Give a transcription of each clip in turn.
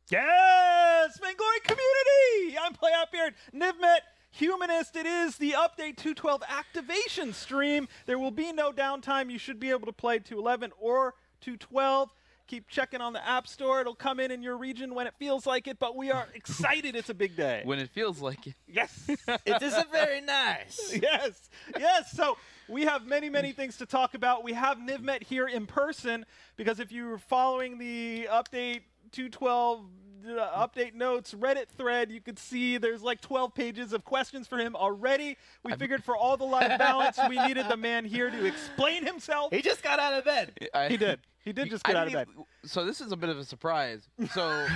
Yes! Vainglory community! I'm PlayOutBeard, Nivmet, Humanist. It is the Update 2.12 activation stream. There will be no downtime. You should be able to play 2.11 or 2.12. Keep checking on the App Store. It'll come in your region when it feels like it, but we are excited. It's a big day. When it feels like it. Yes. It is very nice. Yes. Yes. So we have many, many things to talk about. We have Nivmet here in person because if you were following the Update 2.12 update notes Reddit thread, you could see there's like 12 pages of questions for him already. We figured for all the live balance, we needed the man here to explain himself. He just got out of bed. He did. He did just get out of bed. So this is a bit of a surprise. So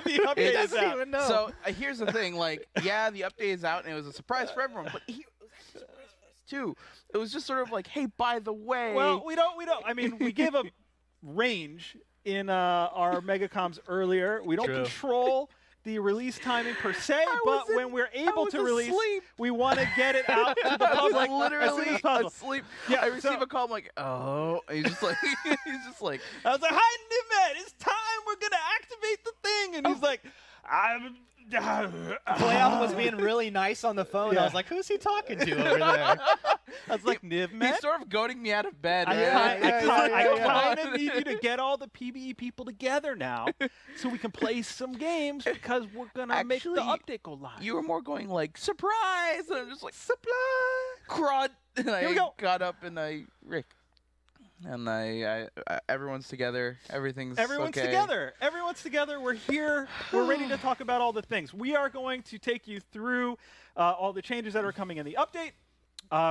The update is out. Even know. So here's the thing, like, yeah, the update is out and it was a surprise for everyone, but it was actually a surprise for us too. It was just sort of like, hey, by the way. Well, we don't. I mean, we gave a range in our Megacoms earlier. We don't control the release timing per se, but when we're able to release, we want to get it out to the public as soon as possible. Asleep. Yeah, I receive a call. I'm like, oh, and he's just like, I was like, "Hi, Nivmet, it's time. We're gonna activate the thing." And he's like, Glaive was being really nice on the phone. Yeah. I was like, who's he talking to over there? I was like, Nivmet. he's sort of goading me out of bed. I kind of need you to get all the PBE people together now so we can play some games because we're going to make the update go live. You were more going like, surprise! And I'm just like, surprise! Crud! And Here we I go. got up and Rick. And everyone's together. Everyone's okay. together. Everyone's together. We're here. We're ready to talk about all the things. We are going to take you through all the changes that are coming in the update.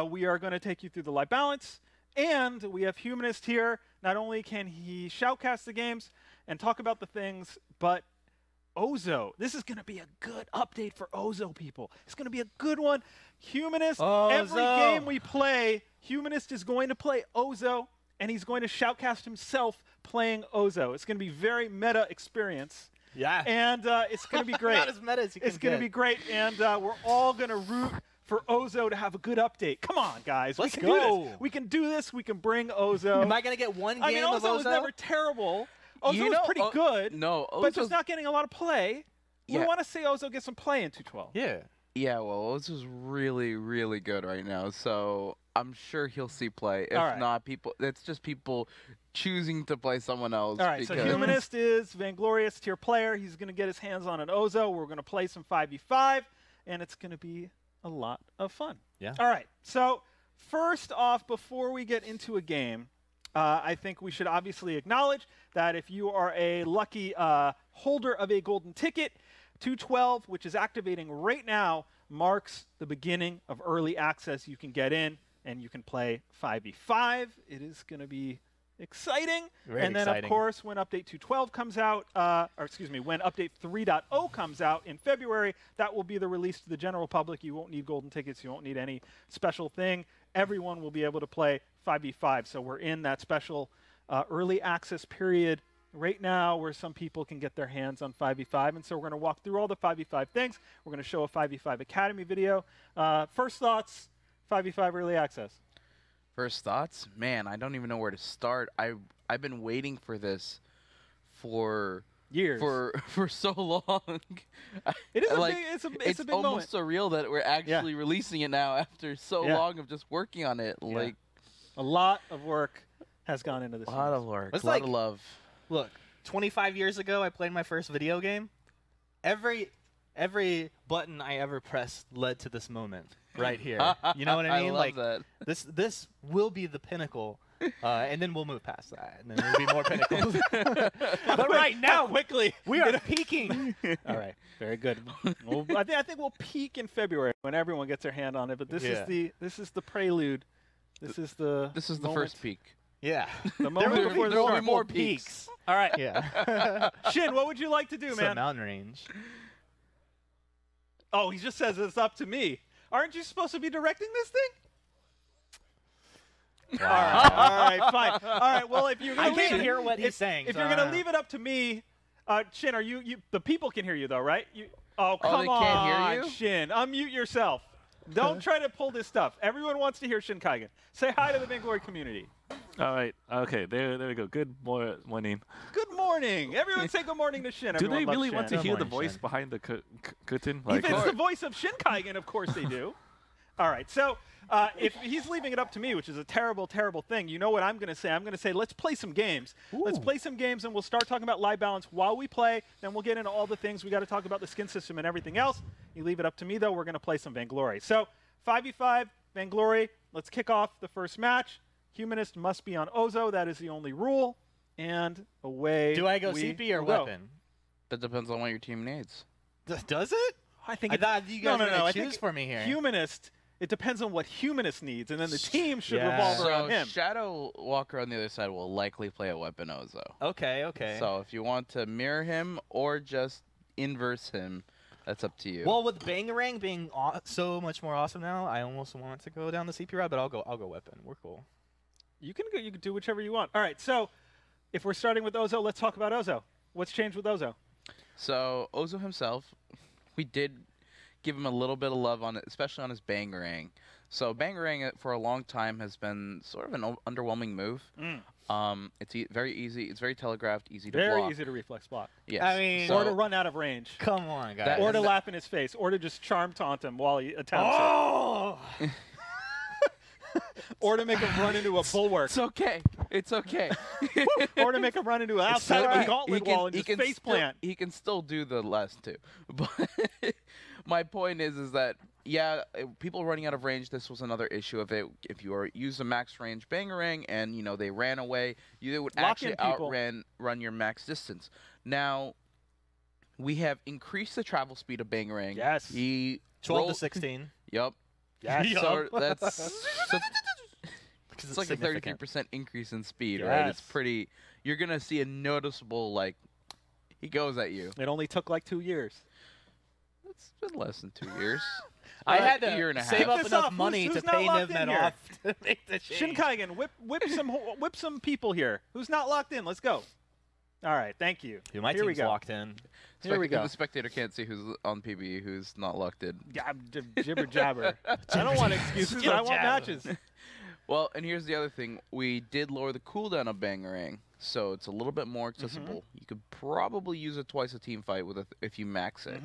We are going to take you through the live balance. And we have Humanist here. Not only can he shoutcast the games and talk about the things, but Ozo. This is going to be a good update for Ozo people. It's going to be a good one. Humanist, every game we play, Humanist is going to play Ozo. And he's going to shoutcast himself playing Ozo. It's going to be very meta experience. Yeah. And it's going to be great. Not as meta as you can It's going to be great. And we're all going to root for Ozo to have a good update. Come on, guys. Let's we can go. do this. We can do this. We can bring Ozo. Am I going to get one game I mean, of Ozo Ozo? was never terrible. Ozo You was know, pretty good. No, but just not getting a lot of play. Yeah. We want to see Ozo get some play in 2.12. Yeah. Yeah, well, this is really, really good right now, so I'm sure he'll see play. If not, it's just people choosing to play someone else. All right, so Humanist is Vainglorious tier player. He's going to get his hands on an Ozo. We're going to play some 5v5, and it's going to be a lot of fun. Yeah. All right, so first off, before we get into a game, I think we should obviously acknowledge that if you are a lucky holder of a golden ticket, 2.12, which is activating right now, marks the beginning of early access. You can get in and you can play 5v5. It is going to be exciting. Very then, exciting. of course, when Update 2.12 comes out, when Update 3.0 comes out in February, that will be the release to the general public. You won't need golden tickets. You won't need any special thing. Everyone will be able to play 5v5. So we're in that special early access period right now where some people can get their hands on 5v5. And so we're going to walk through all the 5v5 things. We're going to show a 5v5 Academy video. First thoughts, 5v5 early access. First thoughts? Man, I don't even know where to start. I've been waiting for this for years. For so long. It is like, it's a big it's moment. almost surreal that we're actually releasing it now after so long of just working on it. Yeah. Like a lot of work has gone into this. A lot of work. It's a lot like, of love. Look, 25 years ago, I played my first video game. Every button I ever pressed led to this moment right here. You know what I mean? I love that. This will be the pinnacle, and then we'll move past that, and then there'll be more pinnacles. But right now, quickly, we are peaking. All right, very good. Well, I think we'll peak in February when everyone gets their hand on it. But this is the prelude. This is the first peak. Yeah. The moment before there will the be more peaks. All right. Yeah. Shin, what would you like to do, man? Mountain range. Oh, he just says it's up to me. Aren't you supposed to be directing this thing? Wow. All right, fine. All right, well, if you're I going can't hear what he's saying. If you're going to leave it up to me, Shin, are you the people can hear you though, right? Come they can't hear you? Shin, unmute yourself. Don't try to pull this stuff. Everyone wants to hear Shin Kaigen. Say hi to the Vainglory community. All right. Okay. There we go. Good morning. Good morning. Everyone say good morning to Shin. Do Everyone they loves really Shin. want to Good hear the morning, voice Shin. behind the curtain? If it's the voice of Shin Kaigen, of course they do. All right. So if he's leaving it up to me, which is a terrible, terrible thing, you know what I'm going to say? I'm going to say, let's play some games. Let's play some games, and we'll start talking about live balance while we play. Then we'll get into all the things. We got to talk about the skin system and everything else. You leave it up to me, though. We're going to play some Vainglory. So 5v5, Vainglory. Let's kick off the first match. Humanist must be on Ozo. That is the only rule. And away Do I go we CP or will go. weapon? That depends on what your team needs. Does it? I think I thought you guys were no. gonna I choose think for me here. Humanist. It depends on what Humanist needs, and then the team should Yeah. revolve So around him. Shadow Walker on the other side will likely play a weapon Ozo. Okay. So if you want to mirror him or just inverse him, that's up to you. Well, with Bangarang being so much more awesome now, I almost want to go down the CP route, but I'll go weapon. We're cool. You can do whichever you want. All right, so if we're starting with Ozo, let's talk about Ozo. What's changed with Ozo? So Ozo himself, we did give him a little bit of love on it, especially on his Bangarang. So Bangarang for a long time has been sort of an underwhelming move. It's very easy. It's very telegraphed, easy to block. Very easy to reflex block. Yes. I mean, Or to run out of range. come on, guys. That- Or to and laugh in his face. Or to just charm taunt him while he attempts Oh! it. Or to make him run into a bulwark. It's okay. It's okay. Or to make him run into outside of a alright. gauntlet wall and just face plant. He can still do the last two. But my point is that people running out of range. This was another issue of it. If you use a max range Bangarang and they ran away, you would Lock actually in people. run your max distance. Now we have increased the travel speed of Bangarang. Yes. He 12 to rolled- 16. Yep. Yes. So that's it's like a significant. 33% increase in speed, right? It's Yes. pretty. You're gonna see a noticeable he goes at you. It only took like 2 years. It's been less than 2 years. I About had a year and to a save half. up Check this enough off. money Who's to not pay locked in Nivmen here? off to make the change. Shinkaigen, whip some people here. Who's not locked in? Let's go. All right, thank you. Dude, my Here we team's go. locked in. Here we go. The spectator can't see who's on PBE, who's not locked in. Yeah, jibber jabber. I don't want excuses. I want Jibber matches. Well, and here's the other thing. We did lower the cooldown of Bangarang, so it's a little bit more accessible. You could probably use it twice a team fight if you max it.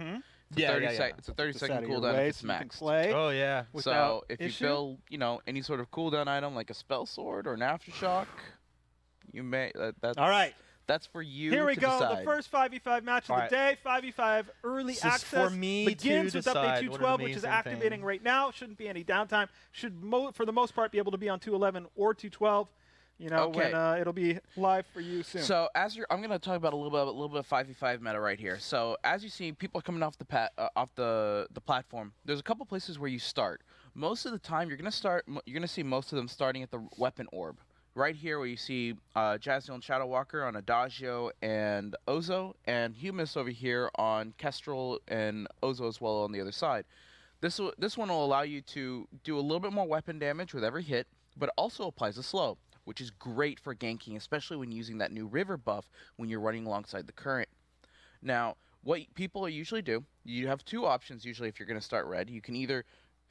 It's a 30 It's a 30-second cooldown if it's maxed. Play. Oh, yeah. So without if you issue? build, any sort of cooldown item like a spell sword or an aftershock, you may. That's All right. That's for you. Here we to go. decide. The first 5v5 match of All the right. day. 5v5 early This is access for me begins to with decide update what 212, an which is amazing activating thing. right now. Shouldn't be any downtime. Should for the most part be able to be on 211 or 212. Okay. When it'll be live for you soon. So I'm going to talk about a little bit of 5v5 meta right here. So as you see, people are coming off the platform. There's a couple places where you start. Most of the time, you're going to see most of them starting at the weapon orb. Right here, where you see Jazziel and Shadow Walker on Adagio and Ozo, and Humus over here on Kestrel and Ozo as well on the other side. This one will allow you to do a little bit more weapon damage with every hit, but also applies a slow, which is great for ganking, especially when using that new river buff when you're running alongside the current. Now, what people usually do, you have two options usually if you're going to start red. You can either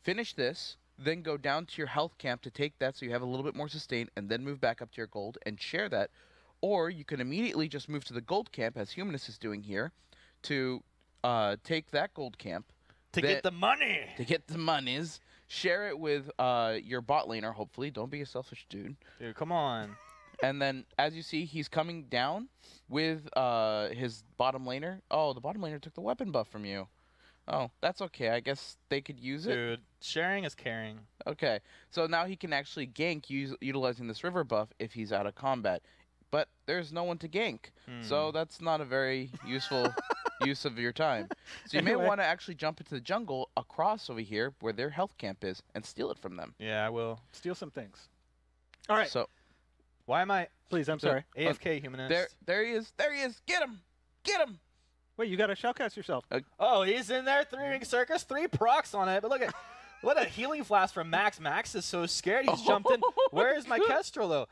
finish this, then go down to your health camp to take that so you have a little bit more sustain, and then move back up to your gold and share that. Or you can immediately just move to the gold camp, as Humanist is doing here, to take that gold camp. To get the money. To get the monies. Share it with your bot laner, hopefully. Don't be a selfish dude. Dude, come on. And then, as you see, he's coming down with his bottom laner. Oh, the bottom laner took the weapon buff from you. Oh, that's okay. I guess they could use it. Dude, sharing is caring. Okay, so now he can actually gank utilizing this river buff if he's out of combat. But there's no one to gank, so that's not a very useful use of your time. So you may want to actually jump into the jungle across over here where their health camp is and steal it from them. Yeah, I will. Steal some things. All right. So Why am I Please, I'm sorry. AFK Humanist? there he is. There he is. Get him. Get him. Wait, you got to shoutcast yourself. Oh, he's in there. 3-ring circus. 3 procs on it. But look at what a healing flask from Max. Max is so scared. He's jumped in. Where is my Kestrel, though?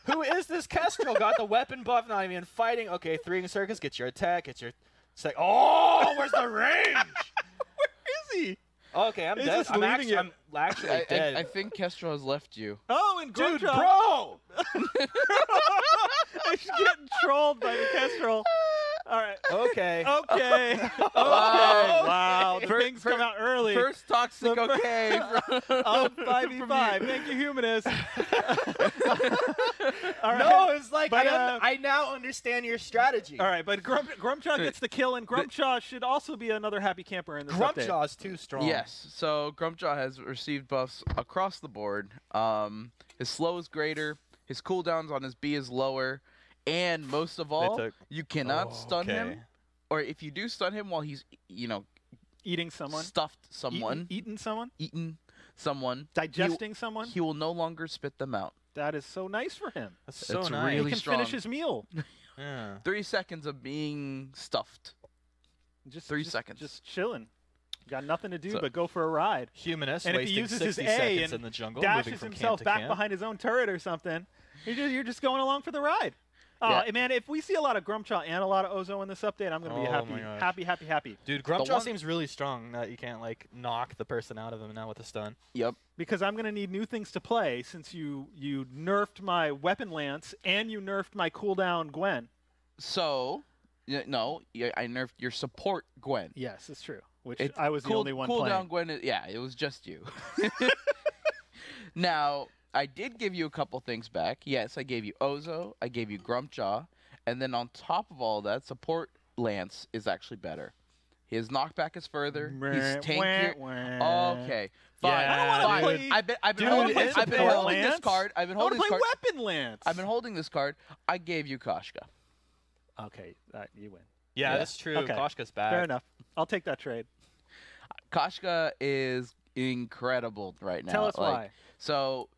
who is this Kestrel? Got the weapon buff, not even fighting. Okay, 3-ring circus. Get your attack. Get your... Oh, where's the range? Where is he? Okay, I'm He's dead. just I'm leaving you. actually dead. I think Kestrel has left you. Oh, and Dude, Grumpjaw. bro! He's getting trolled by the Kestrel. All right. Okay. Okay. Okay. Wow. Wow. The things come out early. First toxic The fir- okay. Of 5v5. Thank you, Humanist. All right. No, it's like But, I now understand your strategy. All right, but Grumpjaw gets the kill, and Grumpjaw should also be another happy camper in this update. Grumpjaw's too strong. Yes, so Grumpjaw has received buffs across the board. His slow is greater, his cooldowns on his B is lower, and most of all, you cannot stun him. Or if you do stun him while he's, Eating someone. stuffed someone, Eating someone. eaten someone, Digesting someone. he will no longer spit them out. That is so nice for him. That's so It's nice. He really can strong. finish his meal. Yeah. 3 seconds of being stuffed. Just 3 seconds. Just chilling. Got nothing to do So- but go for a ride. Humanist And if he wasting uses his 60 A seconds and in the jungle, moving Dashes from himself camp to back camp. behind his own turret or something. You're just going along for the ride. Yeah. Man, if we see a lot of Grumpjaw and a lot of Ozo in this update, I'm going to be Oh my gosh. happy. Dude, Grumpjaw one- seems really strong that you can't knock the person out of him now with a stun. Yep. Because I'm going to need new things to play since you nerfed my weapon lance and you nerfed my cooldown Gwen. So, I nerfed your support Gwen. Yes, it's true. Which It's I was the only one playing. Cooldown Gwen, it was just you. Now, I did give you a couple things back. Yes, I gave you Ozo, I gave you Grumpjaw, and then on top of all that, support Lance is actually better. His knockback is further. He's tankier. Okay, fine. Yeah, I don't want to dude. play. I've been Dude, holding, it's I've been support holding this Lance. card. I've been I want holding to this play card. weapon lance. I've been holding this card. I gave you Koshka. Okay, you win. Yeah, Yeah. that's true. Okay. Koshka's bad. Fair enough. I'll take that trade. Koshka is incredible right now. Tell us why. So,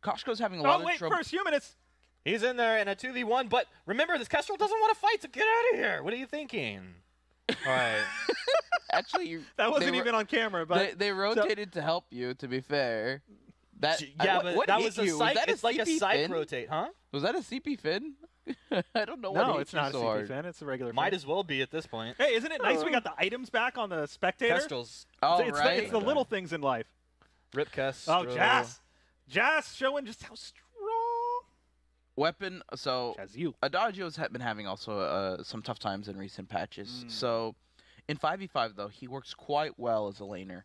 Koshka's having a lot Oh, of wait, trouble. first, Humanist. He's in there in a 2v1, but remember, this Kestrel doesn't want to fight, so get out of here. What are you thinking? All right. Actually, That wasn't they even on camera, but they rotated to help you. To be fair, that Yeah, what, but what that hit was a you? psych. Was that It's like a CP psych fin? rotate, huh? Was that a CP fin? I don't know what no, hit it's you not a so CP hard. fan. It's a regular Might fan. as well be at this point. Hey, isn't it nice we got the items back on the spectator? Kestrel's Oh, it's right. the little things in life. Rip Kestrel. Oh, Jas showing just how strong. Weapon. So As you. Adagio's been having also some tough times in recent patches. So in 5v5 though, he works quite well as a laner.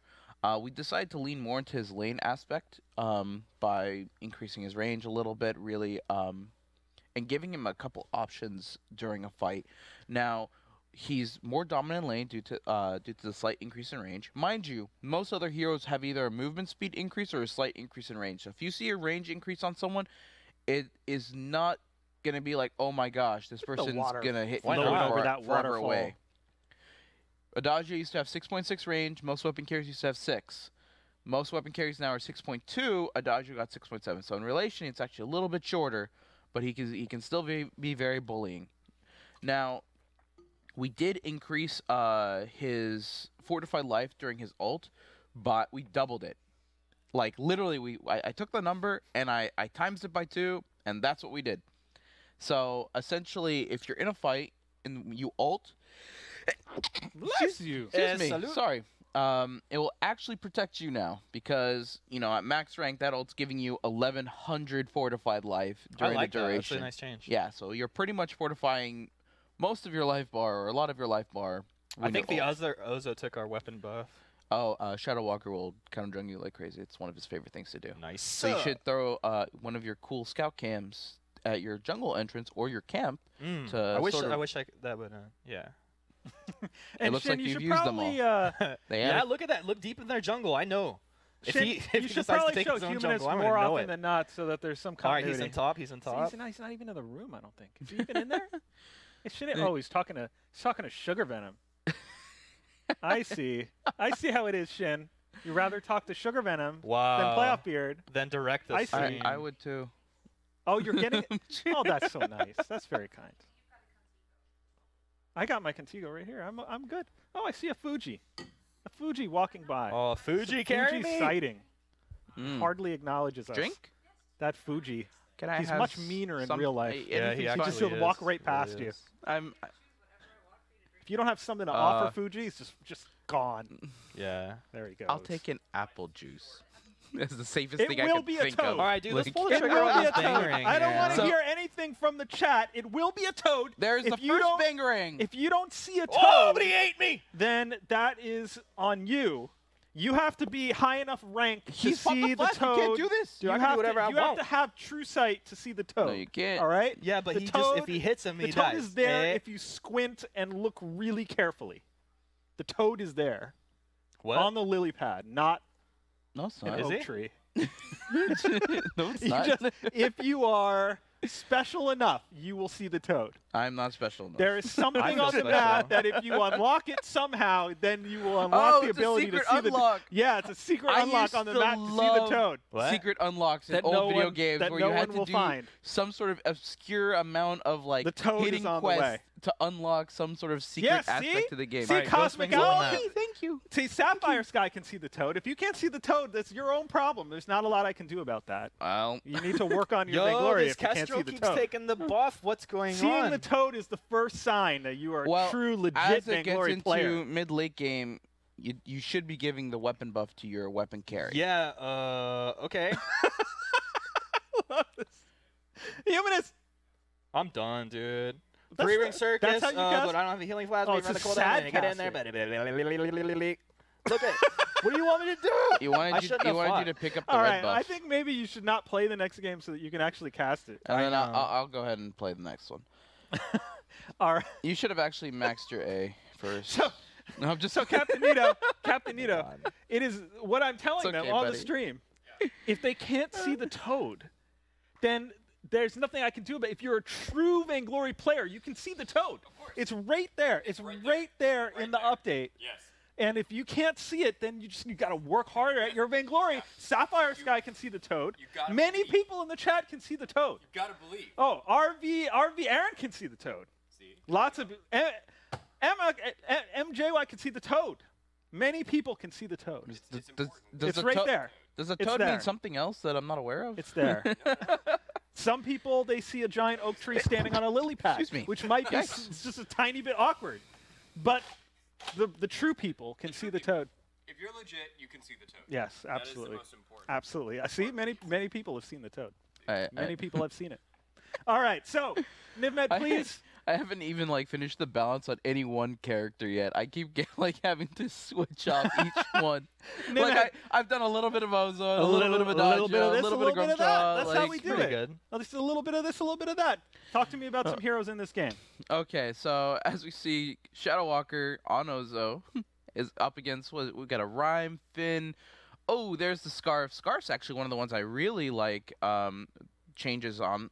We decided to lean more into his lane aspect by increasing his range a little bit, really, and giving him a couple options during a fight. Now, he's more dominant in lane due to the slight increase in range. Mind you, most other heroes have either a movement speed increase or a slight increase in range. So if you see a range increase on someone, it is not gonna be like, oh my gosh, this person's water gonna hit Why me not? forever, Over that forever waterfall. away. Adagio used to have 6.6 range. Most weapon carriers used to have 6. Most weapon carriers now are 6.2. Adagio got 6.7. So in relation, it's actually a little bit shorter, but he can still be very bullying. Now, we did increase his fortified life during his ult, but we doubled it. Like literally, I took the number and I times it by 2, and that's what we did. So essentially, if you're in a fight and you ult, Bless you. excuse me, salute. sorry. It will actually protect you now because at max rank that ult's giving you 1100 fortified life I during like the that. duration. That's a nice change. Yeah, so you're pretty much fortifying most of your life bar or a lot of your life bar. I when think you the ult. other Ozo took our weapon buff. Shadow Walker will counter jungle you like crazy. It's one of his favorite things to do. Nice. So you should throw one of your cool scout cams at your jungle entrance or your camp. To I wish sort of- that would. Yeah. And looks Shin, like you you've should used them all. probably, They Yeah, had look at that. Look deep in their jungle. I know. If Shin, he you should decides to probably take show his own Humanists jungle, I'm more gonna know often it. than not so that there's some All right, continuity. he's in top. He's in See, top. he's not even in the room, I don't think. Is he even in there? Hey, Shin, oh, he's talking to Sugar Venom. I see how it is, Shin. You rather talk to Sugar Venom Wow. than Playoff Beard. Then direct I this. see. stream. I would too. Oh, you're getting it? Oh, that's so nice. That's very kind. I got my Contigo right here. I'm good. Oh, I see a Fuji. A Fuji walking by. Oh, Fuji carry Fuji me. sighting. Mm. Hardly acknowledges us. Drink? That Fuji. Can I He's have much meaner in some- real life. anything Yeah, he fine. He just actually will walk is. right Really past you. is. If you don't have something to Uh, offer Fuji, he's just gone. Yeah. There he goes. I'll take an apple juice. That's the safest It thing I will can be a think toad. of. All right, dude, let's Like, pull the It trigger will on be a this toad. Bangerang. I don't want to So- hear anything from the chat. It will be a toad. There's If the you first don't- Bangerang. If you don't see a toad, Oh, but he ate me! then that is on you. You have to be high enough rank to He's popped see the the flash. toad. You can't do this. Dude, I you can do have whatever to, I you want. have to have true sight to see the toad. No, you can't. All right? Yeah, but The he just toad- if he hits him, The he toad dies. is there Eh? if you squint and look really carefully. The toad is there What? on the lily pad, not No, it's an not. Is oak he? tree. No, it's You not. just- if you are special enough, you will see the toad. I'm not special enough. There is something I'm on the special. map that if you unlock it somehow, then you will Oh, unlock the it's a ability to secret see unlock. Yeah, it's a secret I unlock used on the to map to see the love- toad. What? Secret unlocks in That old no video one- games that where no you had one to will do find. some sort of obscure amount of like The toad hitting is on the quests way. to unlock some sort of secret Yeah, aspect see? to the game. See, All right, Cosmic Ghost Wings on the Owl? map. Thank you. See, Sapphire Sky can see the toad. If you can't see the toad, that's your own problem. There's not a lot I can do about that. Well, You need to work on your Yo, Vainglory this if you can't see Kestrel the keeps toad. taking the buff. What's going Seeing on? the toad is the first sign that you are a well, true, legit as it gets Vainglory into player. mid-late game, you should be giving the weapon buff to your weapon carry. Yeah, okay. Humanist! I'm done, dude. That's Three-ring it. circus, That's how you cast? but I don't have a healing flask. Oh, Wait it's for a the cooldown sad and get in there. Look at what do you want me to do? You I wanted you, shouldn't he have wanted fought. you to pick up the All red right, buff. I think maybe you should not play the next game so that you can actually cast it. and I then know. I'll go ahead and play the next one. All right. You should have actually maxed your A first. So, No, I'm just so Captain Nito, Captain Nito, God. it is what I'm telling It's them okay, on buddy. the stream. If they can't see the toad, then there's nothing I can do about it. If you're a true Vainglory player, you can see the toad. It's right there. It's right there in the update. Yes. And if you can't see it, then you got to work harder at your Vainglory. Sapphire Sky can see the toad. You gotta Many believe. people in the chat can see the toad. You gotta believe. Oh, RV Aaron can see the toad. See? Lots of Emma, MJY can see the toad. Many people can see the toad. Does It's the right toad- there. Does the It's toad there. mean something else that I'm not aware of? It's there. Some people, they see a giant oak tree standing on a lily pad, Excuse me. which might be Yikes. it's just a tiny bit awkward. But the true people can see the toad. If you're legit, you can see the toad. Yes, That is absolutely. the most important. Absolutely. I see many people have seen the toad. I- Many people have seen it. All right, so Nivmed, I- please. I haven't even like finished the balance on any one character yet. I keep having to switch off each one. Nivmed, Like I've done a little bit of Ozone, a little bit of Adagio, a little bit of this, a little bit of that. Grumpjaw. That's like, how we do pretty it. good. Oh, just a little bit of this, a little bit of that. Talk to me about some heroes in this game. Okay, so as we see, Shadow Walker on Ozo is up against we got a Rhyme, Finn. Oh, there's the Scarf. Scarf's actually one of the ones I really like. Changes on.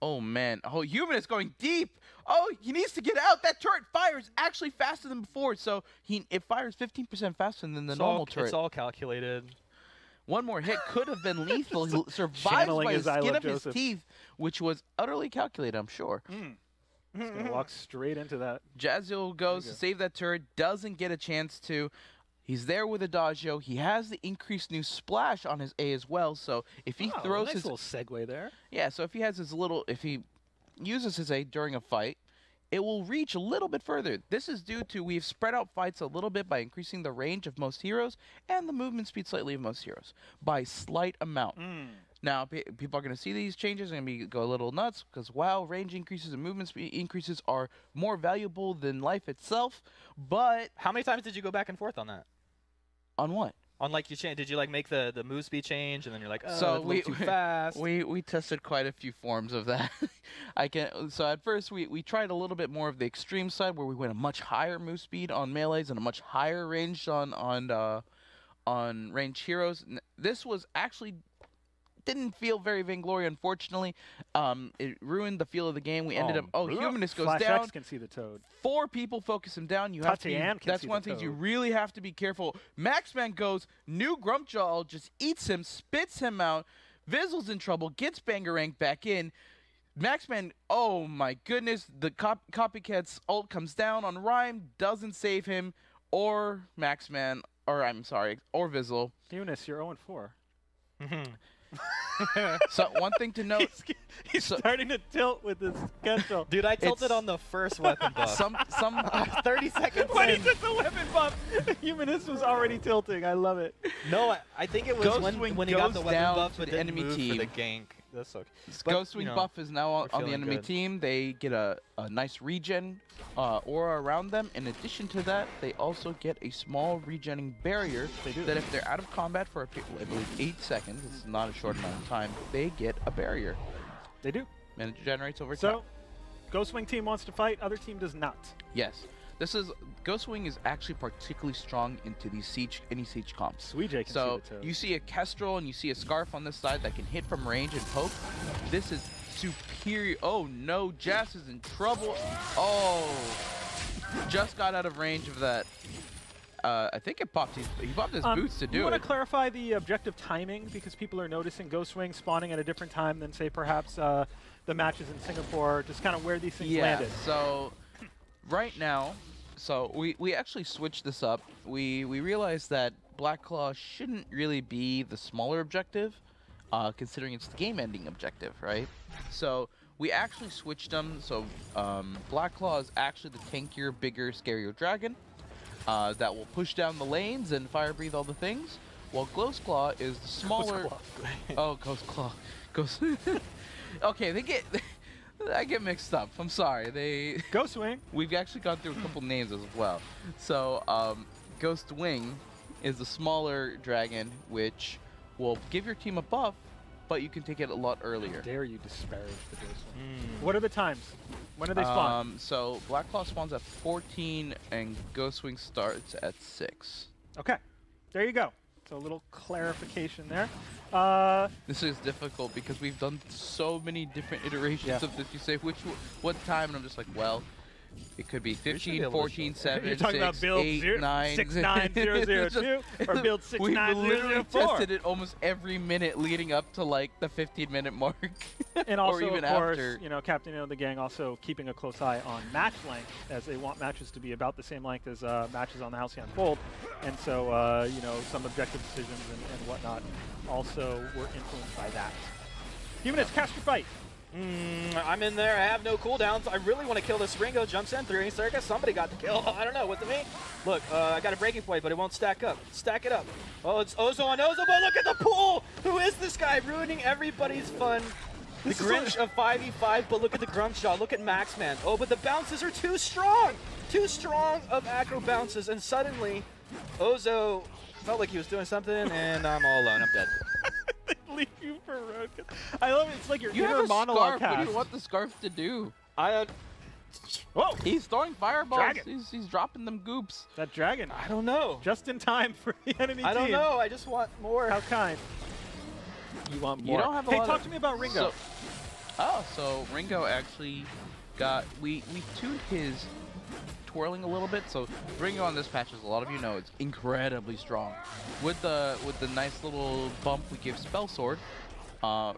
Oh man, oh Human is going deep. Oh, he needs to get out. That turret fires actually faster than before, so it fires 15% faster than the normal turret. It's all calculated. One more hit could have been lethal. He survives Channeling by his the I skin Love of his Joseph. teeth, which was utterly calculated, I'm sure. Just gonna walk straight into that. Jazil goes to save that turret, doesn't get a chance to. He's there with Adagio. He has the increased new splash on his A as well, so if he throws nice his little segue there. if he has his little if he uses his A during a fight, it will reach a little bit further. This is due to we've spread out fights a little bit by increasing the range of most heroes and the movement speed slightly of most heroes by a slight amount. Now, people are going to see these changes and go a little nuts because, wow, range increases and movement speed increases are more valuable than life itself. But How many times did you go back and forth on that? on what? On like did you like make the move speed change and then you're like, oh, So that's a little too fast. We tested quite a few forms of that. So at first we tried a little bit more of the extreme side where we went a much higher move speed on melees and a much higher range on ranged heroes. This was actually didn't feel very Vainglory, unfortunately. It ruined the feel of the game. We ended up Humanist goes Flash down. X can see the toad. 4 people focus him down. You have to. Tatiana can That's see one the thing you toad. really have to be careful. Maxman goes new Grumpjaw, just eats him, spits him out. Vizzle's in trouble, gets Bangerang back in. Maxman, oh my goodness, the copycat's ult comes down on Rhyme, doesn't save him, or Maxman, or I'm sorry, or Vizzle. Eunice, you're 0-4. So one thing to note, He's starting to tilt with his Kestrel. Dude, I tilted on the first weapon buff. some 30 seconds When he in. took the weapon buff, Humanist was already tilting. I love it. No, I think it was Ghost Wing when he got goes the weapon down buff to but the didn't enemy move team. for the gank. That's okay. Ghost Wing buff is now on the feeling enemy good. team. They get a nice regen aura around them. In addition to that, they also get a small regenning barrier that if they're out of combat for, I believe, 8 seconds, it's not a short amount of time, they get a barrier. They do. And it generates over time. So, Ghostwing team wants to fight, other team does not. Yes. Ghost Wing is actually particularly strong into these any siege comps. Sweet J can So see the toes. you see a Kestrel and you see a Scarf on this side that can hit from range and poke. This is superior. Oh no, Jazz is in trouble. Oh, just got out of range of that. I think it popped. He popped his boots to do You want it. to clarify the objective timing because people are noticing Ghostwing spawning at a different time than say perhaps the matches in Singapore. Just kind of where these things landed. So right now, we actually switched this up. We realized that Black Claw shouldn't really be the smaller objective, considering it's the game-ending objective, right? So we actually switched them. So Black Claw is actually the tankier, bigger, scarier dragon that will push down the lanes and fire breathe all the things, while Ghost Claw is the smaller. Oh, Ghost Claw, Ghost. Okay, I get mixed up. I'm sorry. Ghostwing. We've actually gone through a couple names as well. So, Ghost Wing is the smaller dragon, which will give your team a buff, but you can take it a lot earlier. Dare you disparage the Ghostwing? What are the times? When do they spawn? So Black Claw spawns at 14, and Ghost Wing starts at 6. Okay, there you go. So a little clarification there. This is difficult because we've done so many different iterations of this. You say what time, and I'm just like, well, it could be 15, 14, 7, You're talking 6, about build 8, 9, 69002 or build we literally 69004. tested it almost every minute leading up to like the 15-minute mark. And also, or even of course, after. you know, Captain of the Gang also keeping a close eye on match length, as they want matches to be about the same length as matches on the Halcyon Fold. And so, you know, some objective decisions and whatnot also were influenced by that. Humanist, cast your fight. I'm in there. I have no cooldowns. I really want to kill this. Ringo jumps in, 3 circus. Somebody got the kill. I don't know. Was it me? Look, I got a breaking point, but it won't stack up. Stack it up. Oh, it's Ozo on Ozo, but look at the pool. Who is this guy ruining everybody's fun? The Grinch of 5v5, but look at the Grumpjaw. Look at Maxman. Oh, but the bounces are too strong. Too strong of aggro bounces, and suddenly Ozo felt like he was doing something, and I'm all alone. I'm dead. They leave you for road. I love it. It's like your You inner have a monologue scarf. What do cast. you want the scarf to do? Whoa! He's throwing fireballs. Dragon. He's dropping them goops. That dragon. I don't know. Just in time for the enemy team. I don't know. I just want more. How kind. You want more. You don't have a hey, lot talk of- to me about Ringo. So Ringo actually got we tuned his twirling a little bit. So Ringo on this patch, as a lot of you know, it's incredibly strong. With the nice little bump we give Spell Sword,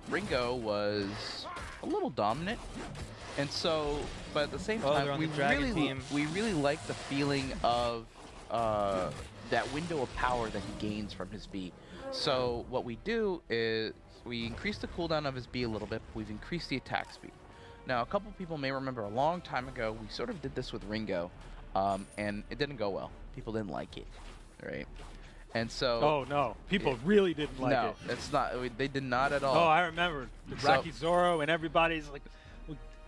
Ringo was a little dominant, and so but at the same they're time on we the dragon really team. like the feeling of that window of power that he gains from his B. So what we do is we increase the cooldown of his B a little bit. We've increased the attack speed. Now, a couple people may remember a long time ago, we sort of did this with Ringo, and it didn't go well. People didn't like it, right? And so... Oh, no. People really didn't like no, it. it's not. They did not at all. Oh, I remember. The So- Rocky Zoro and everybody's like,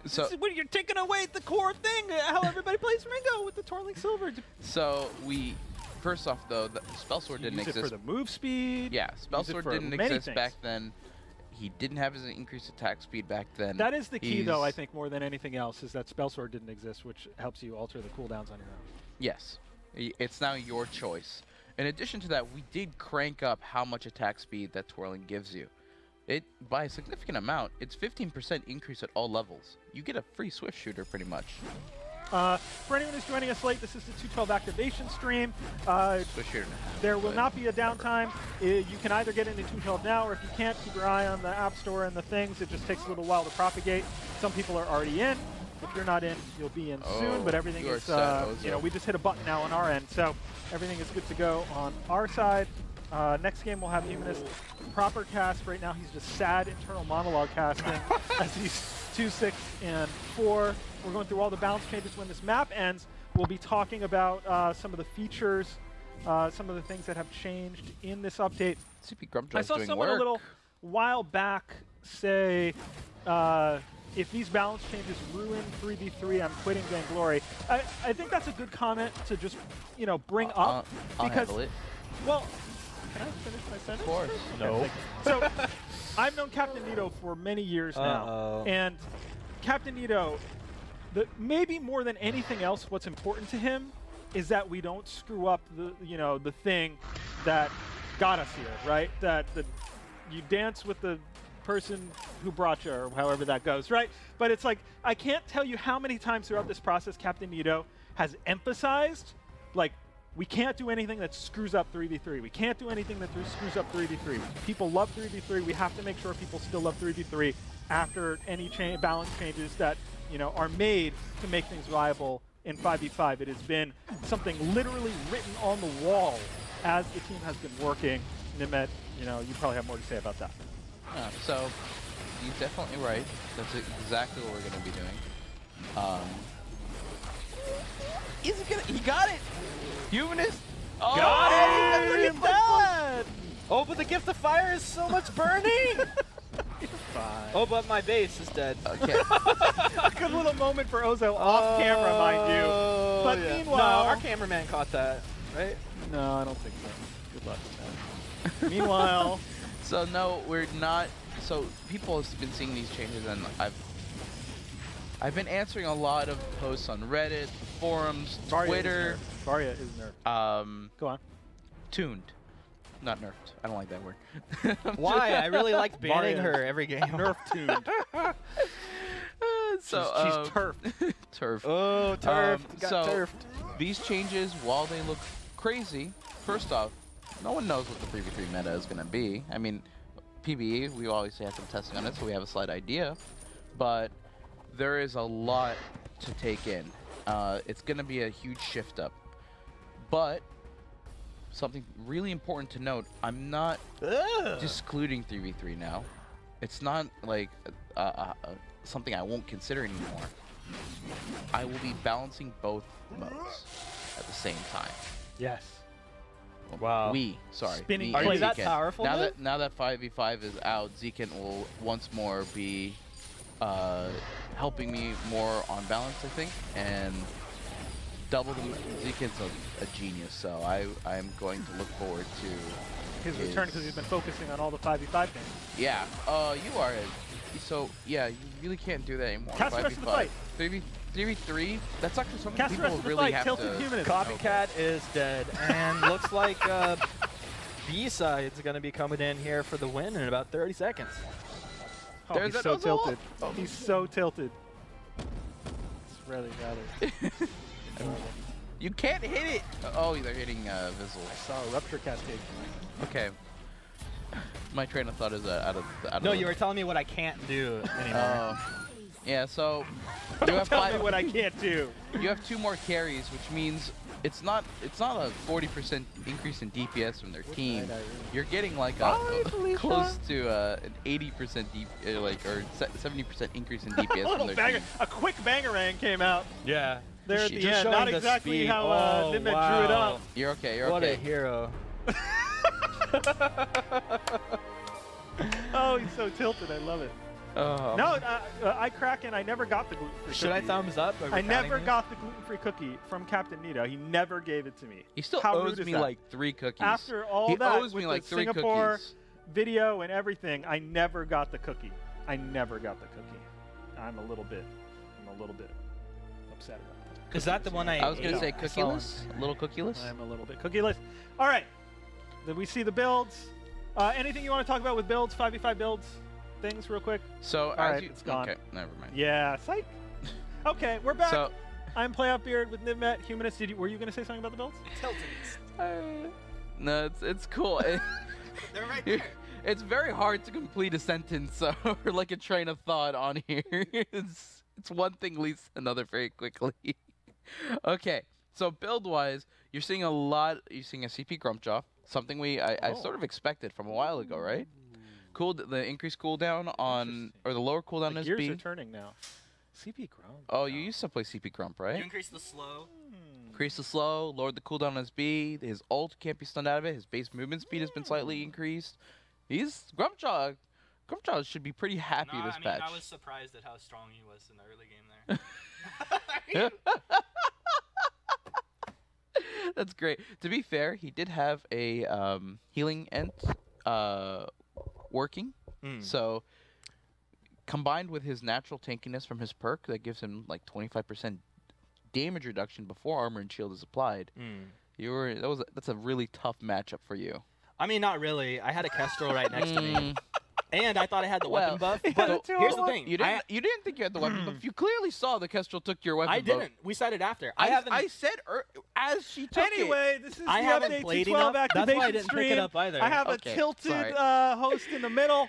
So- this is when you're taking away the core thing, how everybody plays Ringo with the Twirling Silver. So we... First off, though, the Spell Sword didn't Use it exist. for the move speed. Yeah, Spell use it Sword for didn't many exist things. back then. He didn't have his increased attack speed back then. That is the key, though, I He's- think, more than anything else, is that Spell Sword didn't exist, which helps you alter the cooldowns on your own. Yes. It's now your choice. In addition to that, we did crank up how much attack speed that twirling gives you. It, by a significant amount, it's 15% increase at all levels. You get a free Swift Shooter, pretty much. For anyone who's joining us late, this is the 212 activation stream. Swift Shooter and a half, There will but- not be a downtime. You can either get into 212 now, or if you can't, keep your eye on the App Store and the things. It just takes a little while to propagate. Some people are already in. If you're not in, you'll be in soon. But everything you are is, set, you know, we just hit a button now on our end, so everything is good to go on our side. Next game we'll have Humanist proper cast. Right now he's just sad internal monologue casting as he's 2-6 and 4. We're going through all the balance changes when this map ends. We'll be talking about some of the features, some of the things that have changed in this update. CP Grumpjaw's I saw doing someone work. a little while back say, if these balance changes ruin 3v3, I'm quitting Vainglory. I think that's a good comment to just, bring up. I'll because, handle it. well, can I finish my sentence? Of course. Okay, so, I've known Captain Nito for many years now. And Captain Nito, maybe more than anything else, what's important to him is that we don't screw up the thing that got us here, right? That you dance with the person who brought you, or however that goes, right? But it's like, I can't tell you how many times throughout this process Captain Nito has emphasized, like, we can't do anything that screws up 3v3. We can't do anything that screws up 3v3. People love 3v3. We have to make sure people still love 3v3 after any balance changes that, are made to make things viable in 5v5. It has been something literally written on the wall as the team has been working. Nimet, you probably have more to say about that. So, you're definitely right. That's exactly what we're going to be doing. He got it! Humanist! Oh, Got it! Look at that! Oh, but the gift of fire is so much burning! Oh, but my base is dead. Okay. A good little moment for Ozo off camera, mind you. But yeah. meanwhile, No, our cameraman caught that, right? No, I don't think so. Good luck with that. Meanwhile, So no, we're not. So people have been seeing these changes, and I've been answering a lot of posts on Reddit, the forums, Twitter. Varia is nerfed. Go on. Tuned, not nerfed. I don't like that word. Why? I really liked banning Mario. her every game. Nerf tuned. So she's turfed. turf. Oh, turfed. Got so turfed. these changes, while they look crazy, first off, no one knows what the 3v3 meta is going to be. I mean, PvE, we obviously have some testing on it, so we have a slight idea. But there is a lot to take in. It's going to be a huge shift up. But something really important to note, I'm not excluding 3v3 now. It's not like something I won't consider anymore. I will be balancing both modes at the same time. Yes. Wow. Sorry. Spinning Are you plates. that powerful? Now dude? that 5v5 is out, Zekent will once more be helping me more on balance, I think, and double the Zekent's a genius, so I'm going to look forward to His return because he's been focusing on all the 5v5 things. Yeah. You are. So yeah, you really can't do that anymore. Cast the rest of the fight. 3v3. That's actually something Cast the rest people of the really fight. have Tilted to. Humanist. Copycat is dead, and looks like B-side's going to be coming in here for the win in about 30 seconds. Oh, There's he's so another tilted. one. He's so tilted. It's rather. You can't hit it. Oh, they're hitting Visual. I saw a Rupture Cascade. Okay. My train of thought is out of No, the- you were telling me what I can't do anymore. Yeah, so you Don't have tell me five. what I can't do. You have 2 more carries, which means it's not a 40% increase in DPS from their team. You're getting like a close to an 80% or 70% increase in DPS a, from their banger, team. a quick bangerang came out Yeah. there at Just the end. showing Not the exactly speed. how Oh, Nimet drew it wow. up. You're okay. You're What okay. a hero. Oh, he's so tilted. I love it. No, I Kraken. I never got the gluten-free Should I cookie. thumbs up? Are we I never counting got the gluten-free cookie from Captain Nito. He never gave it to me. He still How owes rude is me that? like 3 cookies. After all he that, owes with me like the 3 Singapore cookies. video and everything, I never got the cookie. I never got the cookie. I'm a little bit upset about that. Is that the one I I was gonna ate? say I saw cookieless, one. little cookieless. I'm a little bit cookieless. All right. Then we see the builds. Anything you want to talk about with builds, 5v5 builds, things real quick? So All as right, you, it's gone. Okay, never mind. Yeah, psych. Okay, we're back. So I'm Playoff Beard with Nimet. Humanist, were you going to say something about the builds? no, it's cool. They're right there. It's very hard to complete a sentence or like a train of thought on here. It's one thing leads to another very quickly. Okay, So build-wise, you're seeing a lot. You're seeing a CP Grumpjaw, something I sort of expected from a while ago, right? The increased cooldown on, or the lower cooldown The is gears B. are turning now. CP Grump. Oh, you used to play CP Grump, right? You increase the slow. Increase the slow, lowered the cooldown on his B. His ult can't be stunned out of it. His base movement speed has been slightly increased. He's Grumpjaw. Grumpjaw should be pretty happy this patch. I was surprised at how strong he was in the early game there. That's great. To be fair, he did have a healing ent working. So combined with his natural tankiness from his perk that gives him like 25% damage reduction before armor and shield is applied, that's a really tough matchup for you. I mean, not really. I had a Kestrel right next to me. And I thought I had the weapon buff. yeah, But the here's the thing. You didn't think you had the weapon buff. You clearly saw the Kestrel took your weapon I buff. didn't. We said it after. I said as she took it. Anyway, this is I the haven't update played 212 enough. That's activation why I didn't stream. pick it up either. I have Okay, a tilted sorry. host in the middle.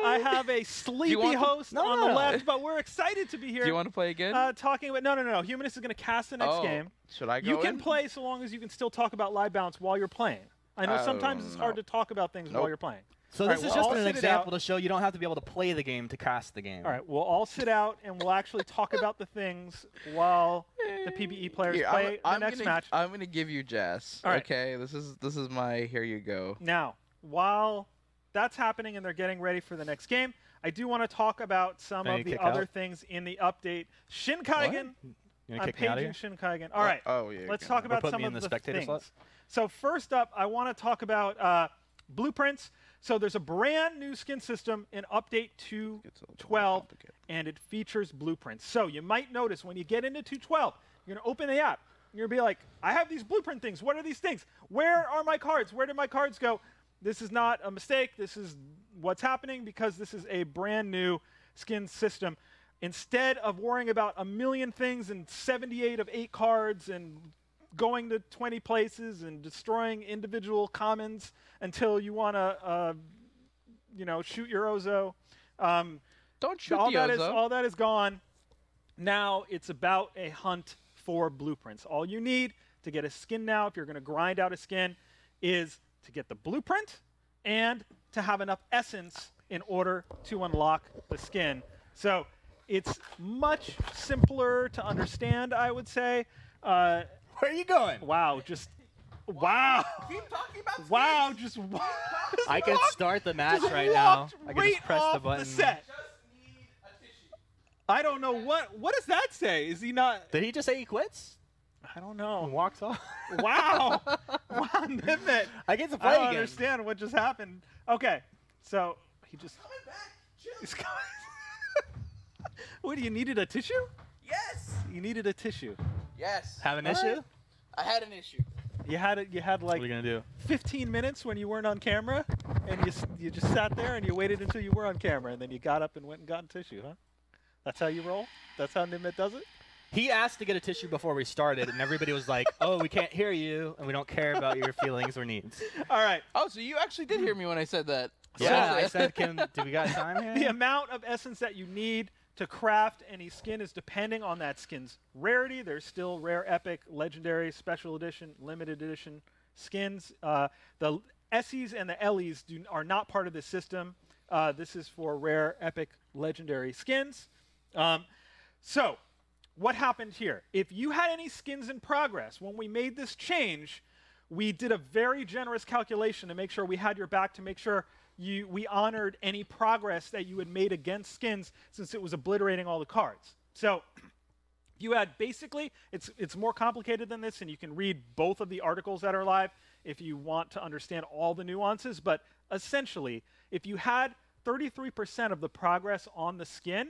I have a sleepy want to- host No, on no, the no. left, but we're excited to be here. Do you want to play again? Talking about no. Humanist is going to cast the next game. Should I go You can in? play so long as you can still talk about live balance while you're playing. I know sometimes it's hard to talk about things while Nope. you're playing. So All this right, is we'll just all an sit it example out. to show you don't have to be able to play the game to cast the game. All right, we'll all sit out and we'll actually talk about the things while the PBE players Here, play the I'm next gonna, match. I'm gonna give you Jess. All right. Okay, this is my here you go. Now, while that's happening and they're getting ready for the next game, I do want to talk about some Can of you the kick other out? things in the update. Shinkaigen. You gonna I'm kick me out of paging here? Shinkaigen. All right. Oh yeah. Let's talk about put some me of in the the spectator things. slot? So first up, I want to talk about blueprints. So there's a brand new skin system in update 2.12, and it features blueprints. So you might notice when you get into 2.12, you're going to open the app. You're going to be like, I have these blueprint things. What are these things? Where are my cards? Where did my cards go? This is not a mistake. This is what's happening because this is a brand new skin system. Instead of worrying about a million things and 78 of 8 cards and going to 20 places and destroying individual commons until you want to, shoot your Ozo. Don't shoot all the Ozo. All that is gone. Now it's about a hunt for blueprints. All you need to get a skin now, if you're going to grind out a skin, is to get the blueprint and to have enough essence in order to unlock the skin. So it's much simpler to understand, I would say. Where are you going? Wow, wow. Keep talking about Wow, I can start the match just right now. walked I can just right press the off button. set. I don't know what does that say? Is he not? Did he just say he quits? I don't And know. walks off? Wow, wow, Nimit. I get to I play don't again. understand what just happened. Okay, so he just. He's coming. What? You needed a tissue? Yes. You needed a tissue. Yes. Have an All issue? right. I had an issue. You had it. You had What are like you gonna do? 15 minutes when you weren't on camera, and you just sat there and you waited until you were on camera, and then you got up and went and got a tissue, huh? That's how you roll? That's how Nimit does it? He asked to get a tissue before we started, and everybody was like, "Oh, we can't hear you, and we don't care about your feelings or needs." All right. Oh, so you actually did hear me when I said that. Yeah, So- I said, "Do we got time here?" The amount of essence that you need to craft any skin is depending on that skin's rarity. There's still rare, epic, legendary, special edition, limited edition skins. The SEs and the LEs are not part of this system. This is for rare, epic, legendary skins. So what happened here? If you had any skins in progress, when we made this change, we did a very generous calculation to make sure we had your back, to make sure we honored any progress that you had made against skins, since it was obliterating all the cards. So you had basically, it's more complicated than this, and you can read both of the articles that are live if you want to understand all the nuances, but essentially, if you had 33% of the progress on the skin,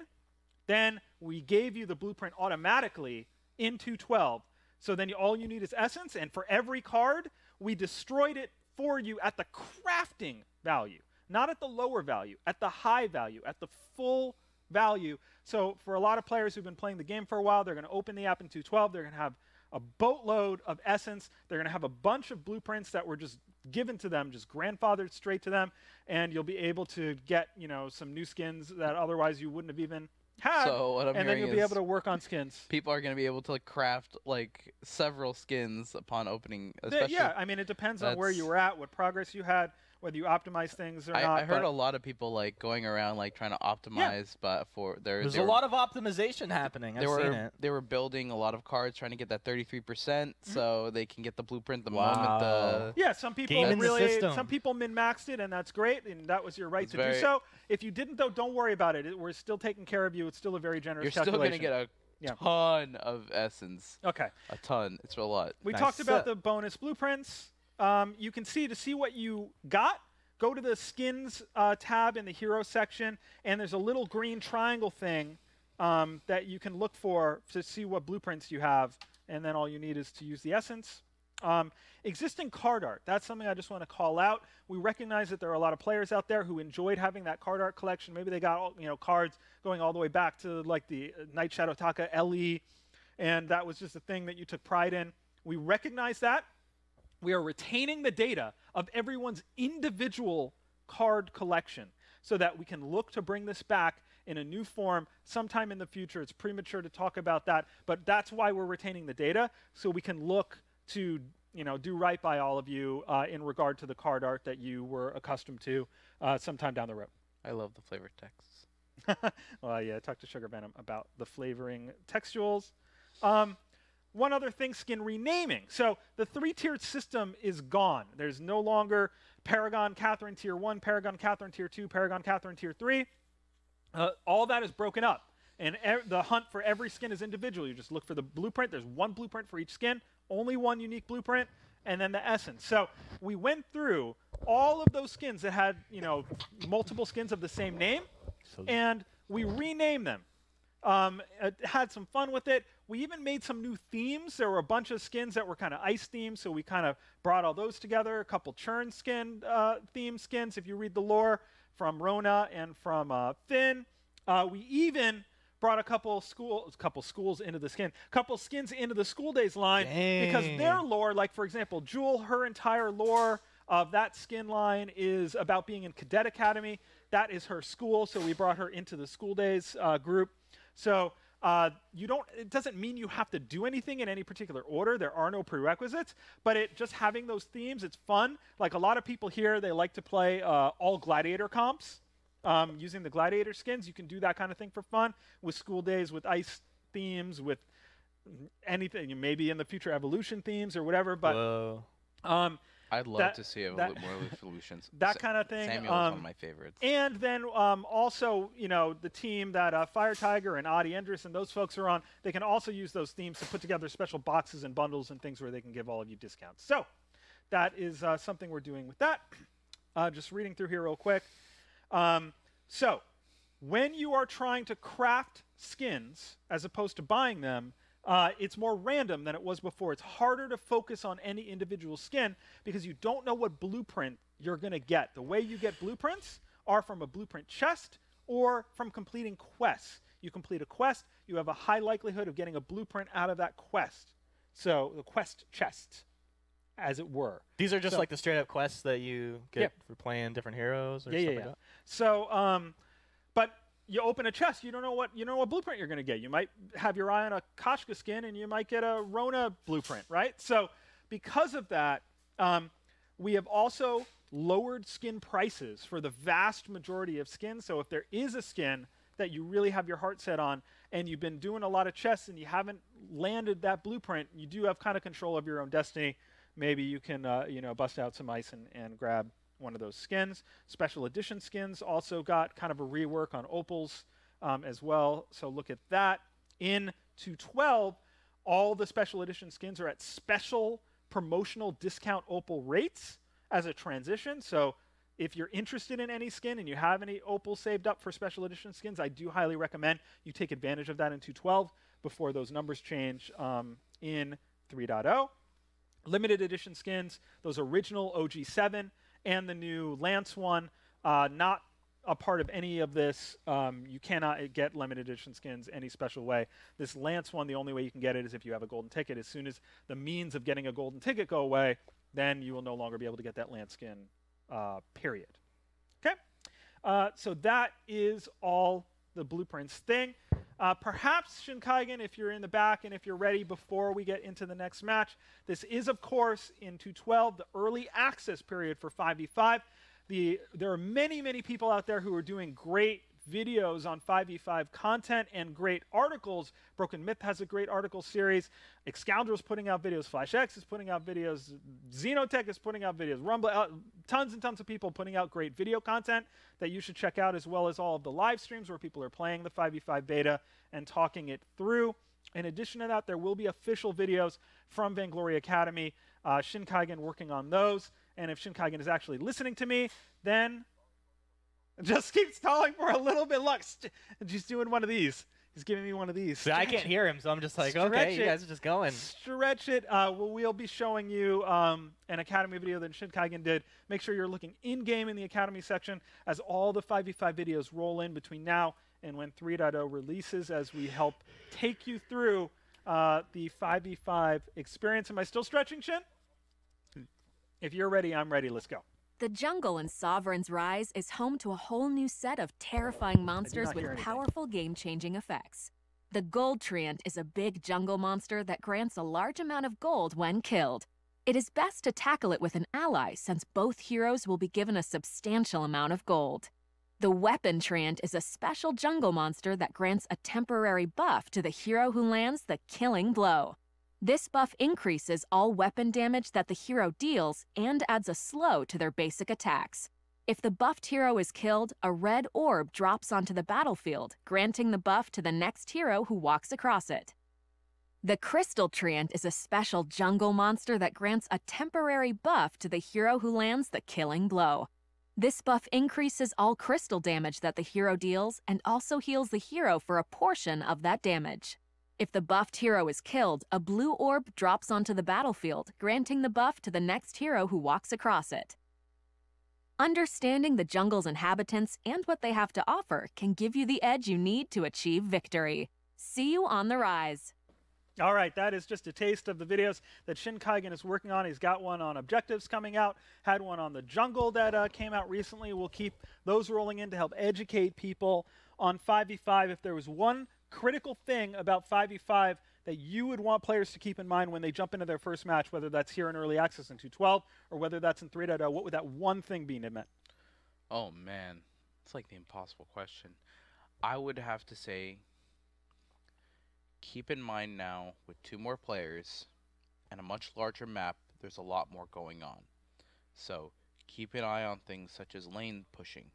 then we gave you the blueprint automatically in 2.12. So then all you need is essence, and for every card, we destroyed it for you at the crafting value. Not at the lower value, at the high value, at the full value. So for a lot of players who've been playing the game for a while, they're going to open the app in 2.12. They're going to have a boatload of essence. They're going to have a bunch of blueprints that were just given to them, just grandfathered straight to them, and you'll be able to get, some new skins that otherwise you wouldn't have even had, So what I'm and then hearing you'll be is able to work on skins. people are going to be able to like, craft like several skins upon opening. Especially, Yeah, I mean, it depends on where you were at, what progress you had, whether you optimize things or not. I heard but a lot of people like going around like trying to optimize, but for There's a lot of optimization happening. I've seen it. They were building a lot of cards, trying to get that 33%, so they can get the blueprint the Wow. moment the. Yeah, some people Game in the really, system. some people min-maxed it, and that's great, and that was your right It's to do very- so. If you didn't, though, don't worry about it. We're still taking care of you. It's still a very generous You're still calculation. going to get a Yeah. ton of essence. Okay. A ton. It's a lot. We Nice. talked about the bonus blueprints. You can see, to see what you got, go to the skins tab in the hero section, and there's a little green triangle thing that you can look for to see what blueprints you have, and then all you need is to use the essence. Existing card art, that's something I just want to call out. We recognize that there are a lot of players out there who enjoyed having that card art collection. Maybe they got cards going all the way back to like the Night Shadow Taka LE, and that was just a thing that you took pride in. We recognize that. We are retaining the data of everyone's individual card collection so that we can look to bring this back in a new form sometime in the future. It's premature to talk about that, but that's why we're retaining the data, so we can look to do right by all of you in regard to the card art that you were accustomed to sometime down the road. I love the flavored texts. Well, yeah, talk to Sugar Venom about the flavoring textuals. One other thing, skin renaming. So the 3-tiered system is gone. There's no longer Paragon Catherine Tier 1, Paragon Catherine Tier 2, Paragon Catherine Tier 3. All that is broken up. And the hunt for every skin is individual. You just look for the blueprint. There's one blueprint for each skin, only one unique blueprint, and then the essence. So we went through all of those skins that had multiple skins of the same name, and we renamed them. Had some fun with it. We even made some new themes. There were a bunch of skins that were kind of ice themed, so we kind of brought all those together. A couple churn skin theme skins, if you read the lore, from Rona and from Finn. We even brought a couple skins into the School Days line. Dang. Because their lore, like for example, Jewel, her entire lore of that skin line is about being in Cadet Academy. That is her school, so we brought her into the School Days group. So it doesn't mean you have to do anything in any particular order. There are no prerequisites, but just having those themes, it's fun. Like a lot of people here, they like to play all gladiator comps using the gladiator skins. You can do that kind of thing for fun with School Days, with ice themes, with anything, maybe in the future evolution themes or whatever. But I'd love to see more evolutions. That kind of thing. Samuel is one of my favorites. And then also, the team that Fire Tiger and Adi Endress and those folks are on, they can also use those themes to put together special boxes and bundles and things where they can give all of you discounts. So that is something we're doing with that. Just reading through here real quick. So when you are trying to craft skins as opposed to buying them, it's more random than it was before. It's harder to focus on any individual skin because you don't know what blueprint you're going to get. The way you get blueprints are from a blueprint chest or from completing quests. You complete a quest, you have a high likelihood of getting a blueprint out of that quest. So the quest chest, as it were. These are just like the straight up quests that you get for playing different heroes or stuff like that? So, but you open a chest, you don't know what blueprint you're going to get. You might have your eye on a Koshka skin, and you might get a Rona blueprint, right? So because of that, we have also lowered skin prices for the vast majority of skins. So if there is a skin that you really have your heart set on, and you've been doing a lot of chests and you haven't landed that blueprint, you do have kind of control of your own destiny. Maybe you can bust out some ice and grab one of those skins. Special edition skins also got kind of a rework on opals as well, so look at that. In 2.12, all the special edition skins are at special promotional discount opal rates as a transition. So if you're interested in any skin and you have any opal saved up for special edition skins, I do highly recommend you take advantage of that in 2.12 before those numbers change in 3.0. Limited edition skins, those original OG7 and the new Lance one, not a part of any of this. You cannot get limited edition skins any special way. This Lance one, the only way you can get it is if you have a golden ticket. As soon as the means of getting a golden ticket go away, then you will no longer be able to get that Lance skin, period. Okay? So that is all the blueprints thing. Perhaps Shinkaigen, if you're in the back and if you're ready before we get into the next match. This is, of course, in 212, the early access period for 5v5. There are many, many people out there who are doing great videos on 5v5 content and great articles. Broken Myth has a great article series. Excoundrel's putting out videos. FlashX is putting out videos. Xenotech is putting out videos. Rumble, tons and tons of people putting out great video content that you should check out, as well as all of the live streams where people are playing the 5v5 beta and talking it through. In addition to that, there will be official videos from Vainglory Academy. Shinkaigen working on those. And if Shinkaigen is actually listening to me, then just keep stalling for a little bit. Look, he's doing one of these. He's giving me one of these. See, I can't hear him, so I'm just like, okay, you guys are just going. Stretch it. We'll be showing you an Academy video that Shinkaigen did. Make sure you're looking in-game in the Academy section as all the 5v5 videos roll in between now and when 3.0 releases, as we help take you through the 5v5 experience. Am I still stretching, Shin? If you're ready, I'm ready. Let's go. The jungle in Sovereign's Rise is home to a whole new set of terrifying monsters with powerful game-changing effects. The Gold Treant is a big jungle monster that grants a large amount of gold when killed. It is best to tackle it with an ally, since both heroes will be given a substantial amount of gold. The Weapon Treant is a special jungle monster that grants a temporary buff to the hero who lands the killing blow. This buff increases all weapon damage that the hero deals and adds a slow to their basic attacks. If the buffed hero is killed, a red orb drops onto the battlefield, granting the buff to the next hero who walks across it. The Crystal Treant is a special jungle monster that grants a temporary buff to the hero who lands the killing blow. This buff increases all crystal damage that the hero deals and also heals the hero for a portion of that damage. If the buffed hero is killed, a blue orb drops onto the battlefield, granting the buff to the next hero who walks across it. Understanding the jungle's inhabitants and what they have to offer can give you the edge you need to achieve victory. See you on the Rise. All right, that is just a taste of the videos that Shinkaigen is working on. He's got one on objectives coming out, had one on the jungle that came out recently. We'll keep those rolling in to help educate people on 5v5. If there was one critical thing about 5v5 that you would want players to keep in mind when they jump into their first match, whether that's here in early access in 2.12 or whether that's in 3.0, what would that one thing be, Nidmet? Oh man, it's like the impossible question. I would have to say, keep in mind now with 2 more players and a much larger map, there's a lot more going on. So keep an eye on things such as lane pushing.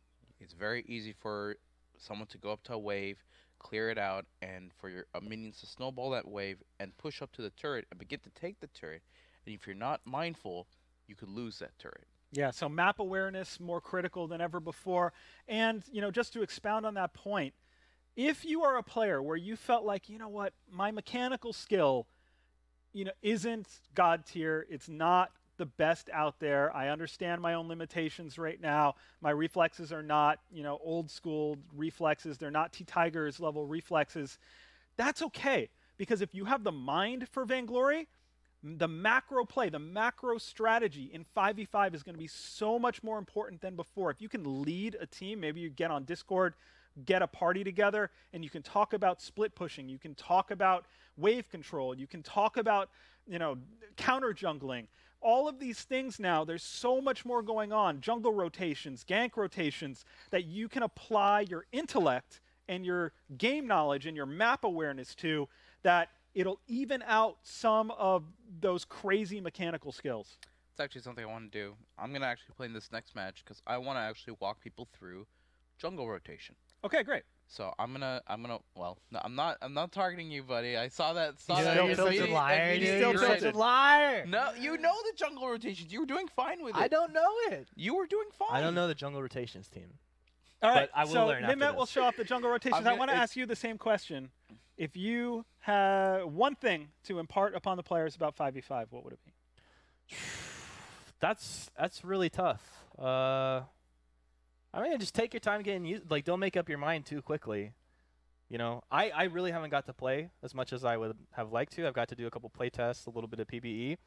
It's very easy for someone to go up to a wave, clear it out, and for your minions to snowball that wave and push up to the turret and begin to take the turret. And if you're not mindful, you could lose that turret. Yeah, so map awareness more critical than ever before. And, you know, just to expound on that point, if you are a player where you felt like, you know what, my mechanical skill, you know, isn't God tier, it's not the best out there. I understand my own limitations right now. My reflexes are not, you know, old school reflexes. They're not T-Tigers level reflexes. That's okay, because if you have the mind for Vainglory, the macro play, the macro strategy in 5v5 is going to be so much more important than before. If you can lead a team, maybe you get on Discord, get a party together, and you can talk about split pushing, you can talk about wave control, you can talk about, you know, counter jungling. All of these things now, there's so much more going on, jungle rotations, gank rotations, that you can apply your intellect and your game knowledge and your map awareness to, that it'll even out some of those crazy mechanical skills. It's actually something I want to do. I'm going to actually play in this next match because I want to actually walk people through jungle rotation. Okay, great. So I'm gonna well, no, I'm not targeting you, buddy. I saw that. You're still a liar, dude. You're such a liar. No, you know the jungle rotations. You were doing fine with it. I don't know it. You were doing fine. I don't know the jungle rotations team. All right, but I will so learn after Nidmet will this. show off the jungle rotations. I want to ask you the same question. If you had one thing to impart upon the players about 5v5, what would it be? That's really tough. I mean, just take your time getting used. Like, don't make up your mind too quickly. You know, I really haven't got to play as much as I would have liked to. I've got to do a couple play tests, a little bit of PBE.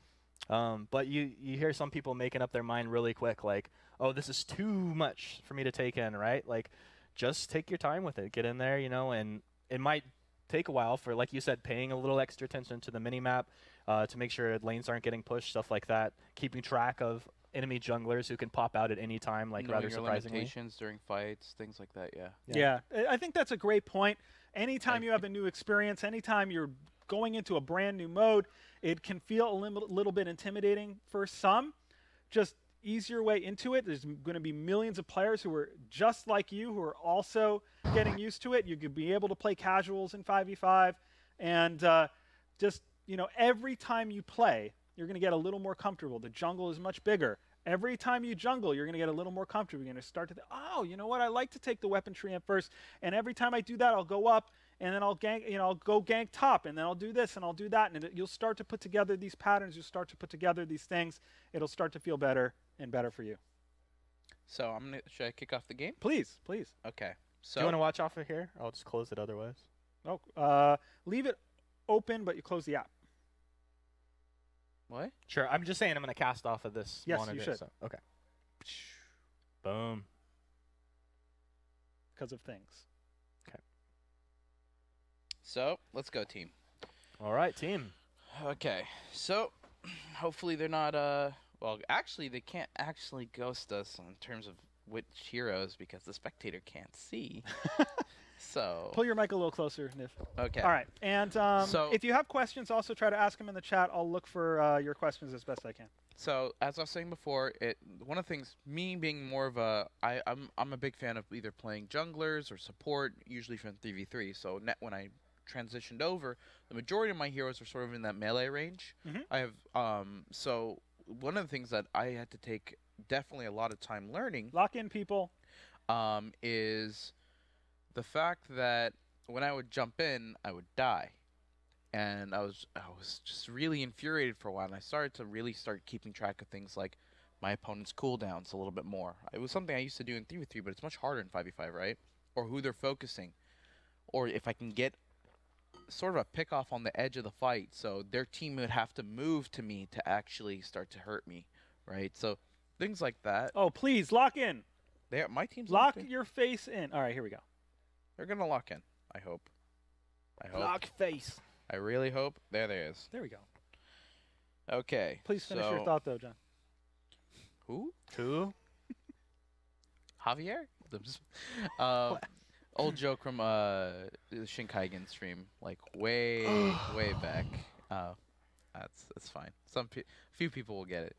But you hear some people making up their mind really quick, like, oh, this is too much for me to take in, right? Like, just take your time with it. Get in there, you know, and it might take a while for, like you said, paying a little extra attention to the mini-map to make sure lanes aren't getting pushed, stuff like that. Keeping track of enemy junglers who can pop out at any time, like Knowing rather your surprisingly. limitations during fights, things like that. Yeah. Yeah, I think that's a great point. Anytime you have a new experience, anytime you're going into a brand new mode, it can feel a little bit intimidating for some. Just ease your way into it. There's going to be millions of players who are just like you, who are also getting used to it. You could be able to play casuals in 5v5, and just, you know, every time you play, you're going to get a little more comfortable. The jungle is much bigger. Every time you jungle, you're going to get a little more comfortable. You're going to start to think, oh, you know what? I like to take the weapon tree in first, and every time I do that, I'll go up, and then I'll gank, you know, I'll go gank top, and then I'll do this, and I'll do that, and you'll start to put together these patterns. You'll start to put together these things. It'll start to feel better and better for you. So should I kick off the game? Please, please. Okay. So Do you want to watch off of here? I'll just close it otherwise. Oh, leave it open, but you close the app. what? Sure. I'm just saying I'm going to cast off of this Yes, monitor. you should. So, okay. Boom. Because of things. So let's go, team. All right, team. Okay. So hopefully they're not. Well, actually, they can't actually ghost us in terms of which heroes because the spectator can't see. So. Pull your mic a little closer, Niv. Okay. All right. And So- if you have questions, also try to ask them in the chat. I'll look for your questions as best I can. So as I was saying before, one of the things, me being more of a, I'm a big fan of either playing junglers or support, usually from 3v3. So when I transitioned over, the majority of my heroes are sort of in that melee range. Mhm. I have so one of the things that I had to take definitely a lot of time learning Lock in, people. is the fact that when I would jump in, I would die. And I was just really infuriated for a while, and I started to really start keeping track of things like my opponent's cooldowns a little bit more. It was something I used to do in 3v3, but it's much harder in 5v5, right? Or who they're focusing. Or if I can get sort of a pick off on the edge of the fight, so their team would have to move to me to actually start to hurt me, right? So things like that. Oh, please, lock in. My team's Lock locked in. your face in. All right, here we go. They're gonna lock in. I hope. Lock face. I really hope. There is. There we go. Okay. Please finish so, your thought, though, John. Who? Who? Javier? Old joke from the Shinkaigen stream, like way back. That's fine. Few people will get it.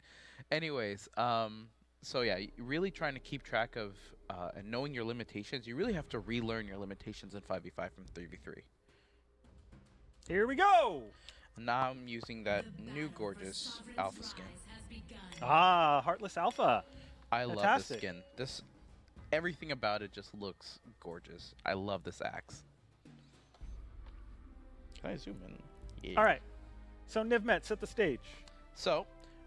Anyways, so yeah, really trying to keep track of and knowing your limitations. You really have to relearn your limitations in 5v5 from 3v3. Here we go. Now I'm using that new gorgeous alpha skin. Ah, Heartless Alpha. I love Fantastic. this skin. Everything about it just looks gorgeous. I love this axe. Can I zoom in? Yeah. All right. So, Nivmet, set the stage. So,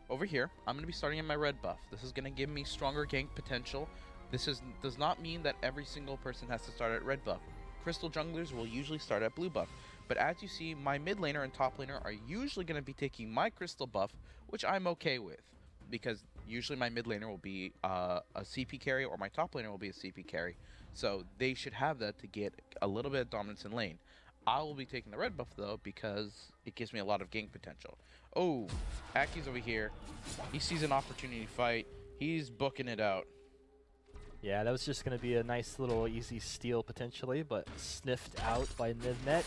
over here, I'm going to be starting in my red buff. This is going to give me stronger gank potential. This does not mean that every single person has to start at red buff. Crystal junglers will usually start at blue buff. But as you see, my mid laner and top laner are usually going to be taking my crystal buff, which I'm okay with. Because usually my mid laner will be a CP carry or my top laner will be a CP carry. So they should have that to get a little bit of dominance in lane. I will be taking the red buff though because it gives me a lot of gank potential. Oh, Aki's over here. He sees an opportunity to fight. He's booking it out. Yeah, that was just going to be a nice little easy steal potentially, but sniffed out by Nivnet.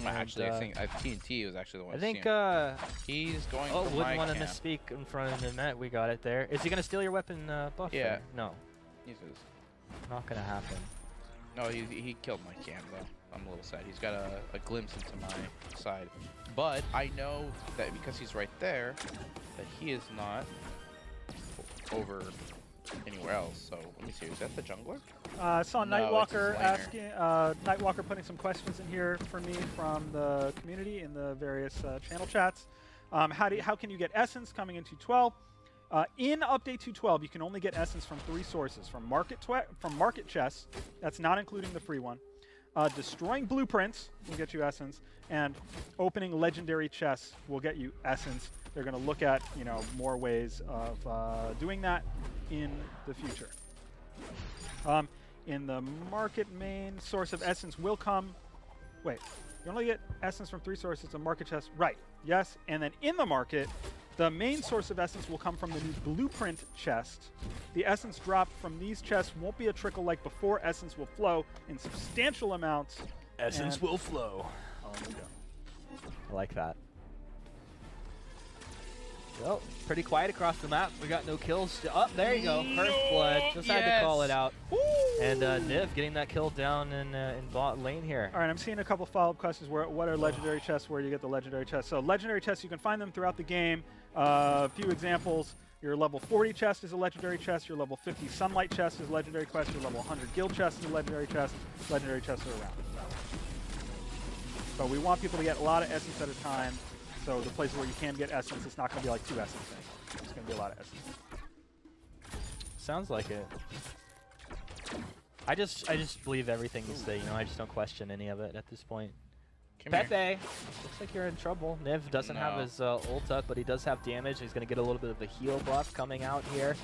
Actually, I think TNT was actually the one. I think, he's going oh, for my wouldn't want to camp. misspeak in front of Nivnet. We got it there. Is he going to steal your weapon buff? Yeah. there? No, He says, not going to happen. no, he killed my camp though. I'm a little sad. He's got a glimpse into my side. But I know that because he's right there, that he is not over anywhere else. So let me see. Is that the jungler? I saw No, it's Nightwalker his laner. asking, Nightwalker putting some questions in here for me from the community in the various channel chats. How can you get Essence coming in 2.12? In Update 2.12, you can only get Essence from 3 sources: from Market Chests, that's not including the free one; destroying blueprints will get you Essence; and opening legendary chests will get you Essence. They're going to look at more ways of doing that in the future. In the market, main source of Essence will come. Wait, You only get essence from 3 sources. A market chest, right? Yes. And then in the market, the main source of essence will come from the new blueprint chest. The essence dropped from these chests won't be a trickle like before. Essence will flow in substantial amounts. Essence will flow. Oh, there we go. I like that. Well, pretty quiet across the map. We got no kills. Oh, there you go. First blood. Just had to call it out. Woo! And Niv getting that kill down in bot lane here. All right, I'm seeing a couple follow-up questions. What are legendary chests? Where do you get the legendary chests? So legendary chests, you can find them throughout the game. A few examples. Your level 40 chest is a legendary chest. Your level 50 sunlight chest is a legendary quest. Your level 100 guild chest is a legendary chest. Legendary chests are around. But we want people to get a lot of essence at a time. So the places where you can get essence, it's not going to be like 2 essence things. It's going to be a lot of essence. Sounds like it. I just believe everything you say. You know, I just don't question any of it at this point. Pepe, looks like you're in trouble. Niv doesn't have his ult up, but he does have damage. He's going to get a little bit of a heal buff coming out here.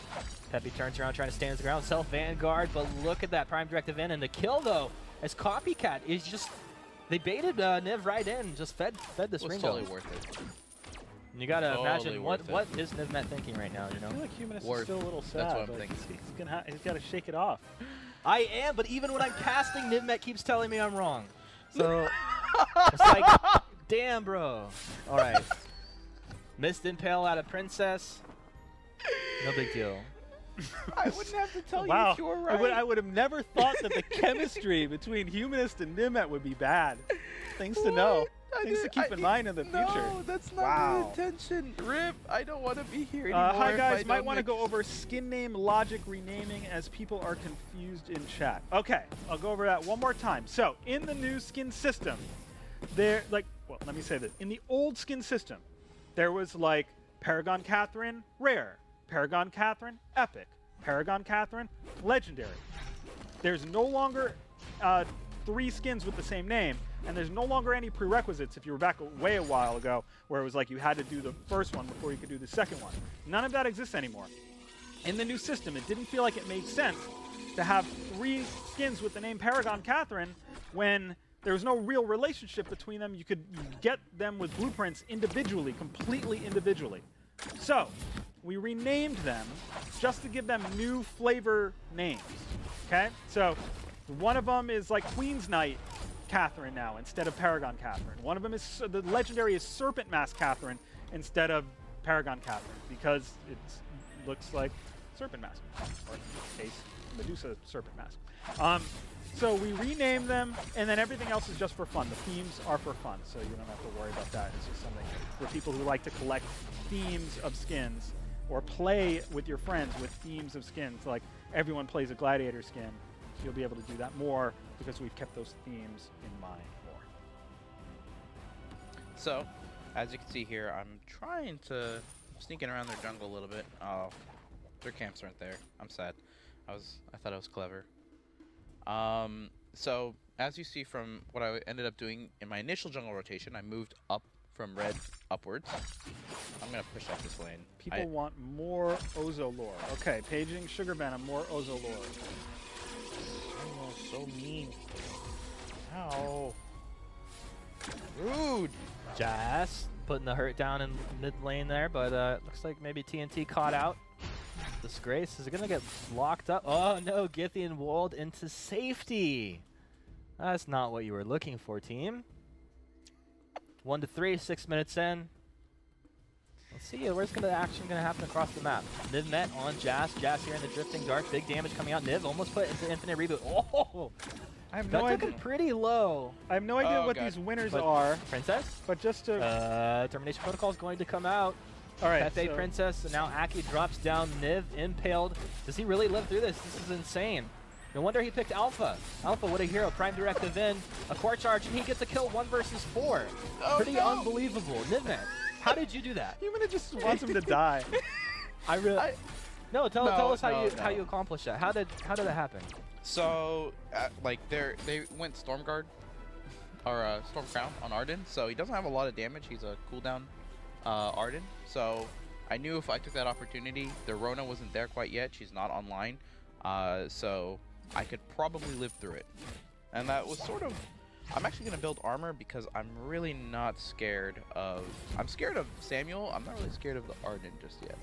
Pepe turns around trying to stand his ground. Self Vanguard, but look at that Prime Directive in. And the kill, though, as Copycat is just... They baited Niv right in, just fed this Ringo. Totally worth it. And you gotta imagine what worth it. is Nivmet thinking right now, you know? I feel like Humanist Worth. is still a little sad. That's what I'm like, thinking. He's got to shake it off. I am, but even when I'm casting, Nivmet keeps telling me I'm wrong. So it's like, damn, bro. All right. Missed Impale out of Princess. No big deal. I wouldn't have to tell Wow. you if you were right. I would have never thought that the chemistry between Humanist and Nimmet would be bad. Things to know. Things to keep in mind in the future. No, that's not Wow. the intention. Rip, I don't want to be here anymore. Hi if guys, I might don't want to make- go over skin name logic renaming as people are confused in chat. Okay, I'll go over that one more time. So, in the new skin system, let me say this. In the old skin system, there was like Paragon Catherine Rare, Paragon Catherine Epic, Paragon Catherine Legendary. There's no longer 3 skins with the same name, and there's no longer any prerequisites if you were back way a while ago where it was like you had to do the first one before you could do the second one. None of that exists anymore. In the new system, it didn't feel like it made sense to have 3 skins with the name Paragon Catherine when there was no real relationship between them. You could get them with blueprints individually, completely individually. So, we renamed them just to give them new flavor names, okay? So, one of them is like Queen's Knight Catherine now instead of Paragon Catherine. One of them is, the legendary is Serpent Mask Catherine instead of Paragon Catherine because it looks like Serpent Mask, or in this case, Medusa Serpent Mask. So we rename them, and then everything else is just for fun. The themes are for fun, so you don't have to worry about that. It's just something for people who like to collect themes of skins or play with your friends with themes of skins. Like everyone plays a gladiator skin. You'll be able to do that more because we've kept those themes in mind more. So, as you can see here, I'm trying to sneaking around their jungle a little bit. Oh, their camps aren't there. I'm sad. I thought I was clever. So as you see from what I ended up doing in my initial jungle rotation, I moved up from red upwards. I'm gonna push up this lane. People want more Ozo lore. Okay, paging Sugar Venom, more Ozo lore. Oh, so mean. Ow. Rude. Jazz putting the hurt down in mid lane there, but looks like maybe TNT caught out. Disgrace is gonna get locked up. Oh no, Githian walled into safety. That's not what you were looking for, team. 1-3, 6 minutes in. Let's see where's the action gonna happen across the map. Niv met on Jazz. Jazz here in the drifting dark. Big damage coming out. Niv almost put into infinite reboot. Oh, I have that no took idea. him pretty low. I have no idea Oh, what God. these winners But- are, Princess. but just to Termination protocol is going to come out. all right. Pepe so- Princess, and now Aki drops down. Niv impaled. Does he really live through this? This is insane. No wonder he picked Alpha. Alpha, what a hero. Prime Directive in. A core charge, and he gets a kill 1 versus 4. Oh, Pretty no. unbelievable. Nivmet, how did you do that? Humana just wants him to die. No, tell us how no. you accomplished that. How did that happen? So, like, they went Stormguard, or Storm Crown on Arden, so he doesn't have a lot of damage. He's a cooldown Arden, so I knew if I took that opportunity, the Rona wasn't there quite yet. She's not online, so I could probably live through it. And that was sort of I'm actually going to build armor because I'm really not scared of... I'm scared of Samuel. I'm not really scared of the Arden just yet.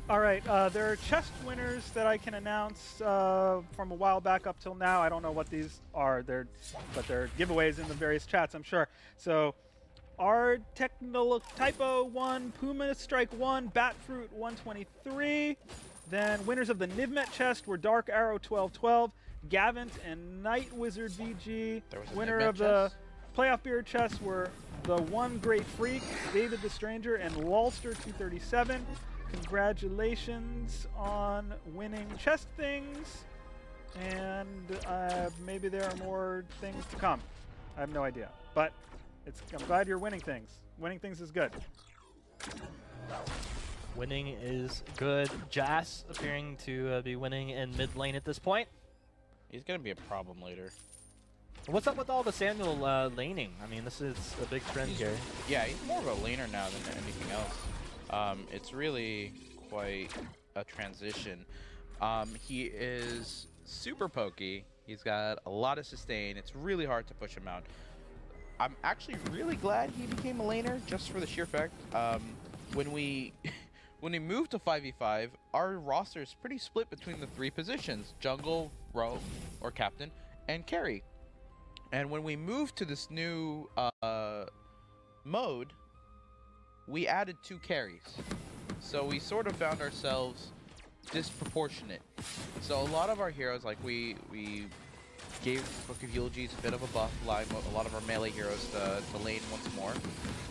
All right, there are chest winners that I can announce from a while back up till now. I don't know what these are, but they're giveaways in the various chats, I'm sure. So, Ard Typo 1, Puma Strike 1, Batfruit 123. Then winners of the Nivmet chest were Dark Arrow 1212, Gavint and Night Wizard VG. Winner of the Playoff Beard chest were the One Great Freak, David the Stranger, and Lulster 237. Congratulations on winning chest things, and maybe there are more things to come. I have no idea, but I'm glad you're winning things. Winning things is good. Winning is good. Jas appearing to be winning in mid lane at this point. He's going to be a problem later. What's up with all the Samuel laning? I mean, this is a big trend here. Yeah, he's more of a laner now than anything else. It's really quite a transition. He is super pokey. He's got a lot of sustain. It's really hard to push him out. I'm actually really glad he became a laner just for the sheer fact. When we moved to 5v5, our roster is pretty split between the 3 positions: jungle, rogue, or captain, and carry. And when we moved to this new mode, we added 2 carries. So we sort of found ourselves disproportionate. So a lot of our heroes, like we gave Book of Eulogies a bit of a buff, a lot of our melee heroes to lane once more.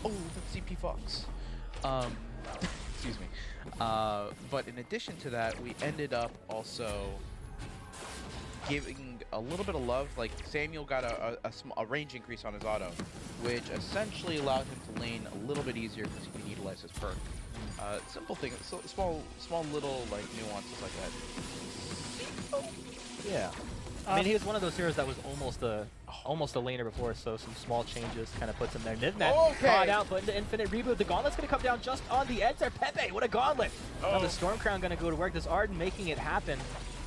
Oh, that's CP Fox. Excuse me. But in addition to that, we ended up also giving a little bit of love. Like Samuel got a range increase on his auto, which essentially allowed him to lane a little bit easier because he can utilize his perk. Simple things, small little like nuances like that. Yeah. I mean, he was one of those heroes that was almost a laner before, so some small changes kind of puts him there. Nivmet caught out, but into infinite reboot. The gauntlet's going to come down just on the edge there. Pepe, what a gauntlet! Now the Storm Crown going to go to work. This Arden making it happen.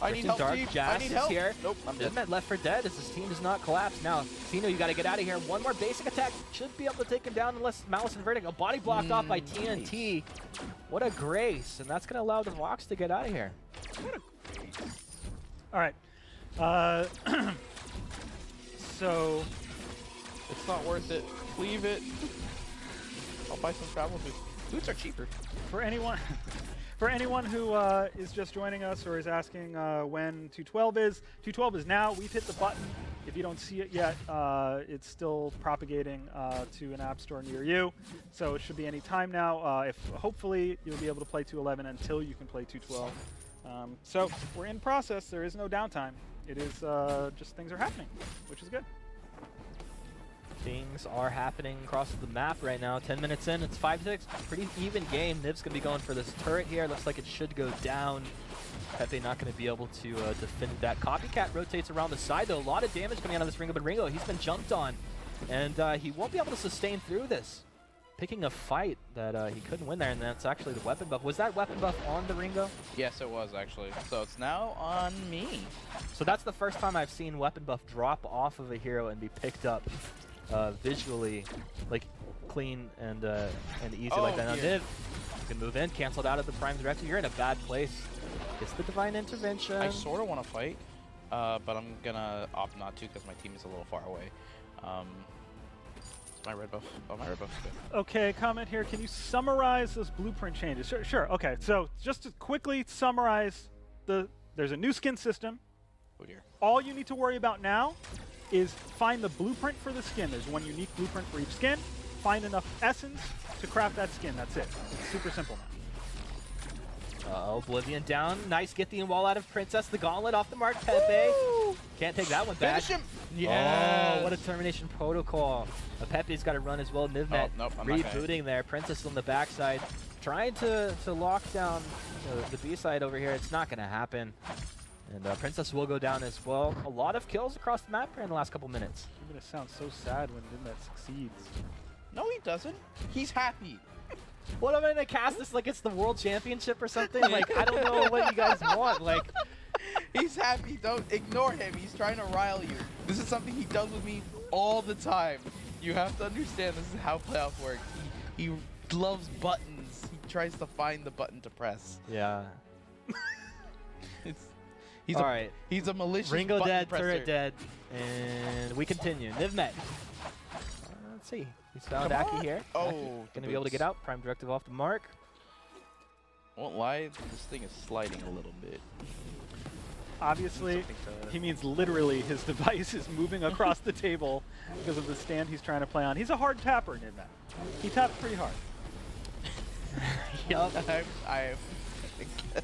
I need help, Dark. Steve. Jas I need help. here. Nope, I'm dead. Nivmet left for dead as his team does not collapse. Now, Sino, you got to get out of here. One more basic attack should be able to take him down unless Malice and Verdict. A body blocked off by TNT. What a grace, and that's going to allow the Vox to get out of here. What a grace. All right. So it's not worth it. Leave it. I'll buy some travel boots. Boots are cheaper. For anyone who is just joining us or is asking when 212 is, 212 is now. We've hit the button. If you don't see it yet, it's still propagating to an app store near you. So it should be any time now. Hopefully you'll be able to play 211 until you can play 212. So we're in process. There is no downtime. It is just things are happening, which is good. Things are happening across the map right now. 10 minutes in, it's 5-6. Pretty even game. Niv's going to be going for this turret here. Looks like it should go down. Pepe not going to be able to defend that. Copycat rotates around the side, though. A lot of damage coming out of this Ringo, but Ringo, he's been jumped on. And he won't be able to sustain through this. Picking a fight that he couldn't win there, and that's actually the weapon buff. Was that weapon buff on the Ringo? Yes, it was actually. So it's now on me. So that's the first time I've seen weapon buff drop off of a hero and be picked up visually, like clean and easy like that. Now Niv, you can move in, canceled out of the Prime Director. You're in a bad place. Gets the Divine Intervention. I sort of want to fight, but I'm gonna opt not to because my team is a little far away. My red buff. Oh, my red buff is good. Okay, comment here. Can you summarize those blueprint changes? Sure. Okay, so just to quickly summarize, there's a new skin system. Oh dear. All you need to worry about now is find the blueprint for the skin. There's one unique blueprint for each skin. Find enough essence to craft that skin. That's it. It's super simple now. Oblivion down. Nice Scythian wall out of Princess. The gauntlet off the mark. Pepe. Woo! Can't take that one back. Finish him! Yeah. Oh, what a termination protocol. Pepe's got to run as well. Nivmet rebooting there. Princess on the backside. Trying to lock down the B side over here. It's not going to happen. And Princess will go down as well. A lot of kills across the map here in the last couple minutes. You're going to sound so sad when Nivmet succeeds. No, he doesn't. He's happy. What am I gonna cast this like it's the World Championship or something? Like, I don't know what you guys want. Like, he's happy. Don't ignore him. He's trying to rile you. This is something he does with me all the time. You have to understand this is how playoff works. He loves buttons. He tries to find the button to press. Yeah. He's all a, right. He's a malicious Ringo button dead, presser. turret dead, and we continue. Nivmet. Let's see. He's found Aki here. Oh, Aki gonna be able to get out. Prime directive off the mark. Won't lie, this thing is sliding a little bit. Obviously, he means literally his device is moving across the table because of the stand he's trying to play on. He's a hard tapper, Nidmet. He taps pretty hard. Yup.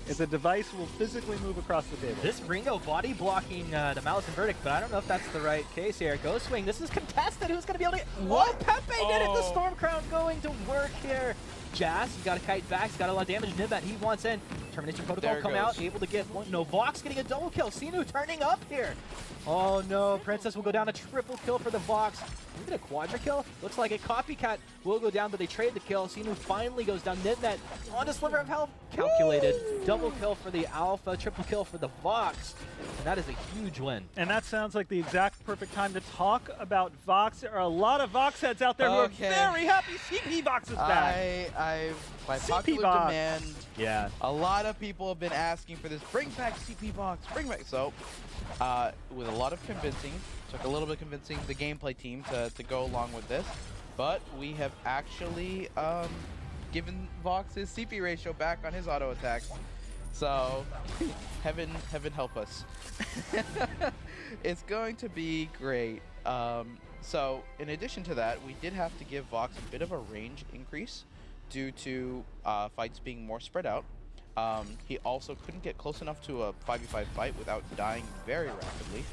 The device will physically move across the table. This Ringo body blocking the Malice and Verdict, but I don't know if that's the right case here. Ghost Swing, this is contested. Who's going to be able to get... Whoa, Pepe did it! The Storm Crown going to work here. Jazz, he's got a kite back. He's got a lot of damage. Nibet, he wants in. Termination Protocol come out, able to get one. No, Vox getting a double kill. Sinu turning up here. Oh no, Princess will go down a triple kill for the Vox. Can we get a quadra kill? Looks like a Copycat will go down, but they trade the kill. Sinu finally goes down. Nibet on a sliver of health. Calculated. Double kill for the Alpha, triple kill for the Vox. And that is a huge win. And that sounds like the exact perfect time to talk about Vox. There are a lot of Vox heads out there who are very happy CP Vox is back. By CP popular Vox. demand, Yeah. a lot of people have been asking for this. Bring back CP Vox, bring back. So, with a lot of convincing, took a little bit of convincing the gameplay team to go along with this. But we have actually given Vox his CP ratio back on his auto attacks. So, heaven help us. It's going to be great. So, in addition to that, we did have to give Vox a bit of a range increase due to fights being more spread out. He also couldn't get close enough to a 5v5 fight without dying very rapidly.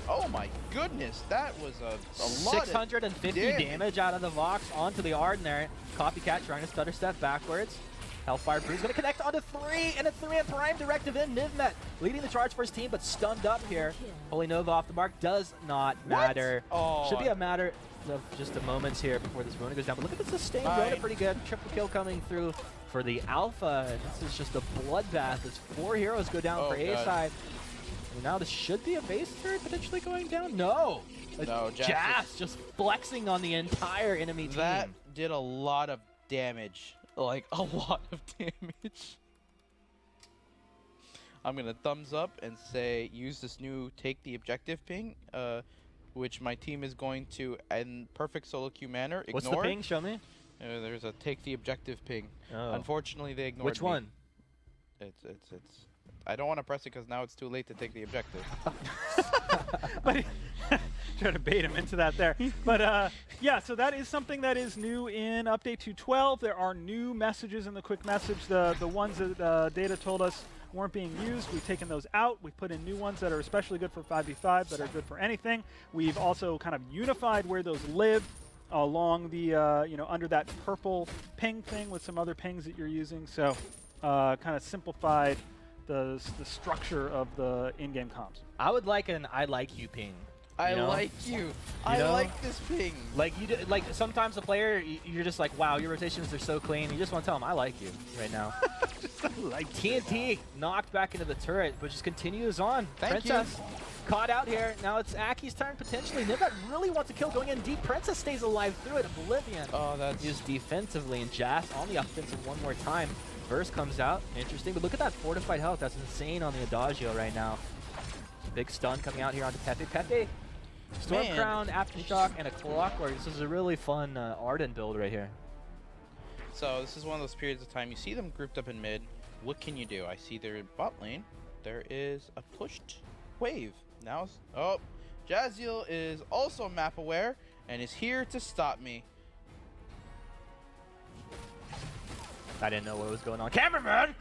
Oh my goodness, that was a lot 650 of damage out of the Vox onto the Arden there. Copycat trying to stutter step backwards. Hellfire Brew is going to connect onto 3, and a 3-man Prime directive in. Nivmet leading the charge for his team, but stunned up here. Holy Nova off the mark does not matter. Oh, Should be a matter of just a moments here before this Rona goes down. But look at the sustain Rona, pretty good. Triple kill coming through for the Alpha. This is just a bloodbath as 4 heroes go down for A side. And now this should be a base turret potentially going down. No. Jazz just flexing on the entire enemy team. That did a lot of damage. Like, a lot of damage. I'm going to thumbs up and say use this new take the objective ping, which my team is going to, in perfect solo queue manner, ignore. What's the ping? Show me. There's a take the objective ping. Oh. Unfortunately, they ignored Which one? It's I don't want to press it because now it's too late to take the objective. But try to bait him into that there. But yeah, so that is something that is new in update 2.12. There are new messages in the quick message. The ones that Data told us weren't being used, we've taken those out. We've put in new ones that are especially good for 5v5, that are good for anything. We've also kind of unified where those live along the, under that purple ping thing with some other pings that you're using. So kind of simplified the structure of the in-game comms. I would like an I like you ping. I like you. I like this ping. Like like sometimes a player, you're just like, wow, your rotations are so clean. You just want to tell them, I like you right now. Like TNT knocked back into the turret, but just continues on. Princess caught out here. Now it's Aki's turn potentially. Nivek really wants to kill going in deep. Princess stays alive through it. Oblivion. Oh, that's used defensively, and Jazz on the offensive one more time. Burst comes out. Interesting, but look at that fortified health. That's insane on the Adagio right now. Big stun coming out here onto Pepe. Pepe, Storm Crown, Aftershock, and a Clockwork. This is a really fun Arden build right here. So this is one of those periods of time you see them grouped up in mid. What can you do? I see they're in bot lane. There is a pushed wave. Now, Jazziel is also map aware and is here to stop me. I didn't know what was going on. Cameraman!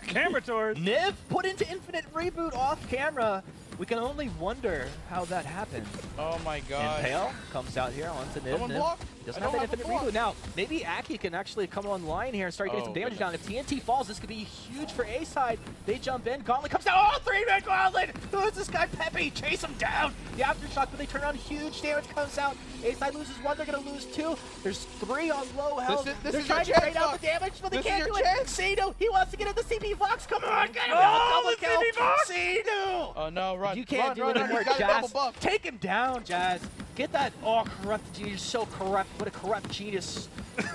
Camera tours! Niv put into infinite reboot off camera. We can only wonder how that happened. Oh my god. Impale comes out here onto Niv. Someone block. Doesn't have that infinite reboot. Now, maybe Aki can actually come online here and start getting some damage down. If TNT falls, this could be huge for A-side. They jump in. Gauntlet comes down. Oh, 3-man Gauntlet! Who is this guy? Pepe, chase him down. The aftershock, but they turn on. Huge damage comes out. A-side loses 1. They're going to lose 2. There's 3 on low health. They're trying to trade out the damage, but they can't do it. Sino, he wants to get into CP Vox. Come on, get him out. Double kill. Sino! Oh, no, run. You can't do it anymore, Jazz. Take him down, Jazz. Get that. Oh, corrupt genius. So corrupt. What a corrupt genius.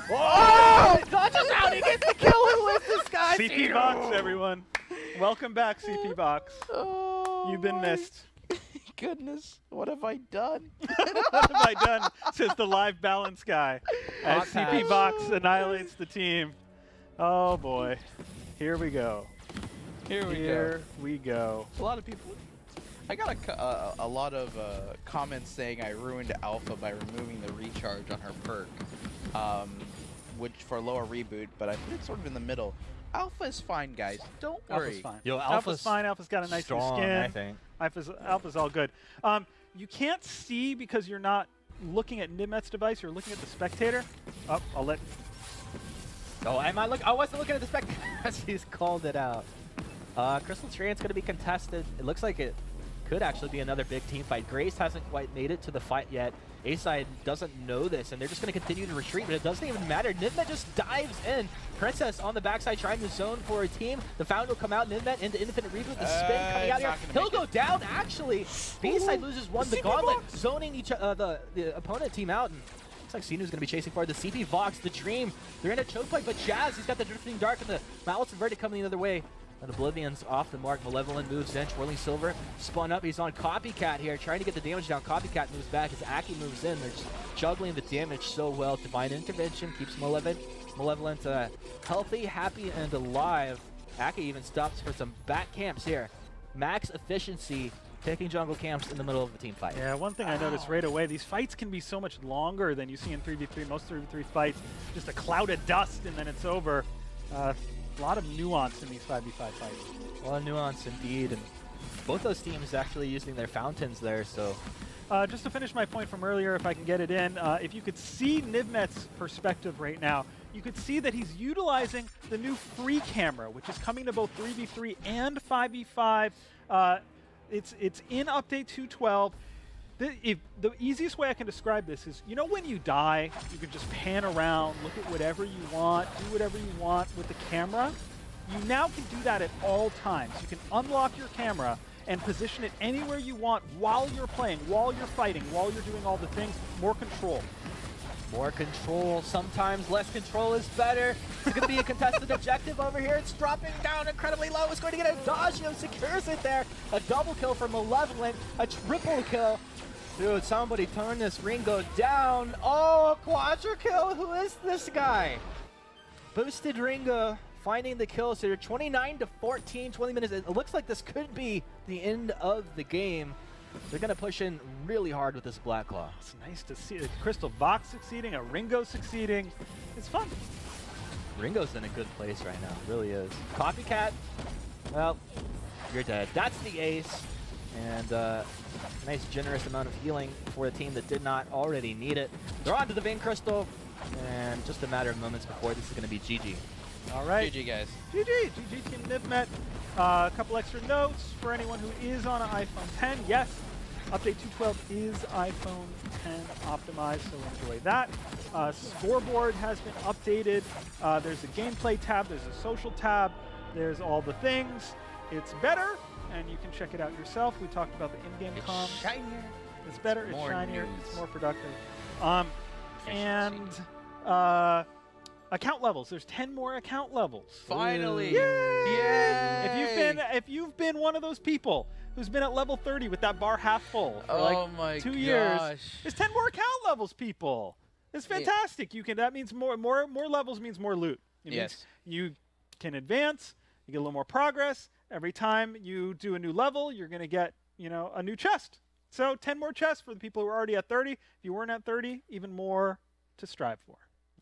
Oh! Dodges out. He gets the kill. Who is this guy? CP Vox, everyone. Welcome back, CP Vox. Oh, You've been missed. Goodness, what have I done? What have I done? Says the live balance guy. As CP Vox annihilates the team. Oh boy. Here we go. Here we go. A lot of people. I got a lot of comments saying I ruined Alpha by removing the recharge on her perk, which for lower reboot, but I put it sort of in the middle. Alpha is fine, guys. Don't worry. Alpha's fine. Yo, Alpha's fine. Alpha's got a nice new strong, skin. I think. Alpha's all good. You can't see because you're not looking at Nidmet's device. You're looking at the spectator. Oh, I'll let. Oh, am I look? I wasn't looking at the spectator. He's called it out. Crystal Train's going to be contested. It looks like it could actually be another big team fight. Grace hasn't quite made it to the fight yet. A-side doesn't know this, and they're just going to continue to retreat, but it doesn't even matter. Nidmet just dives in. Princess on the backside trying to zone for a team. The Founder will come out. Nidmet into Infinite Reboot. The spin coming out here. He'll go down, actually. B-side loses 1. The Gauntlet zoning the opponent team out. And looks like Sinu's going to be chasing forward. The CP Vox, the Dream. They're in a choke point, but Jazz, he's got the Drifting Dark and the Malice Inverted coming the other way. And Oblivion's off the mark. Malevolent moves in. Twirling Silver spun up. He's on Copycat here, trying to get the damage down. Copycat moves back as Aki moves in. They're just juggling the damage so well. Divine Intervention keeps Malevolent healthy, happy, and alive. Aki even stops for some back camps here. Max efficiency, taking jungle camps in the middle of the team fight. Yeah, one thing I noticed right away, these fights can be so much longer than you see in 3v3. Most 3v3 fights, just a cloud of dust and then it's over. A lot of nuance in these 5v5 fights. A lot of nuance indeed, and both those teams actually using their fountains there, so... just to finish my point from earlier, if I can get it in, if you could see Nidmet's perspective right now, you could see that he's utilizing the new free camera, which is coming to both 3v3 and 5v5. It's in Update 2.12. The easiest way I can describe this is, you know when you die, you can just pan around, look at whatever you want, do whatever you want with the camera? You now can do that at all times. You can unlock your camera and position it anywhere you want while you're playing, while you're fighting, while you're doing all the things. More control. More control. Sometimes less control is better. It's going to be a contested objective over here. It's dropping down incredibly low. It's going to get Adagio, secures it there. A double kill for Malevolent. A triple kill. Dude, somebody turn this Ringo down. Oh, quadra kill. Who is this guy? Boosted Ringo finding the kill. So you're 29-14, 20 minutes. It looks like this could be the end of the game. They're going to push in really hard with this Black Claw. It's nice to see a Crystal Vox succeeding, a Ringo succeeding. It's fun. Ringo's in a good place right now. Really is. Copycat, well, you're dead. That's the ace. And a nice generous amount of healing for a team that did not already need it. They're on to the Vein Crystal. And just a matter of moments before this is going to be GG. All right. GG, guys. GG Team Nidmet. A couple extra notes for anyone who is on an iPhone 10. Yes, Update 2.12 is iPhone 10 optimized, so enjoy that. Scoreboard has been updated. There's a gameplay tab, there's a social tab, there's all the things. It's better, and you can check it out yourself. We talked about the in-game comms. It's shinier. It's better, it's shinier, it's more productive. And account levels. There's 10 more account levels. Finally! Yay! If you've been one of those people who's been at level 30 with that bar half full for like 2 years, there's 10 more account levels, people. It's fantastic. You can. That means more levels means more loot. It means you can advance. You get a little more progress. Every time you do a new level, you're going to get, a new chest. So 10 more chests for the people who are already at 30. If you weren't at 30, even more to strive for.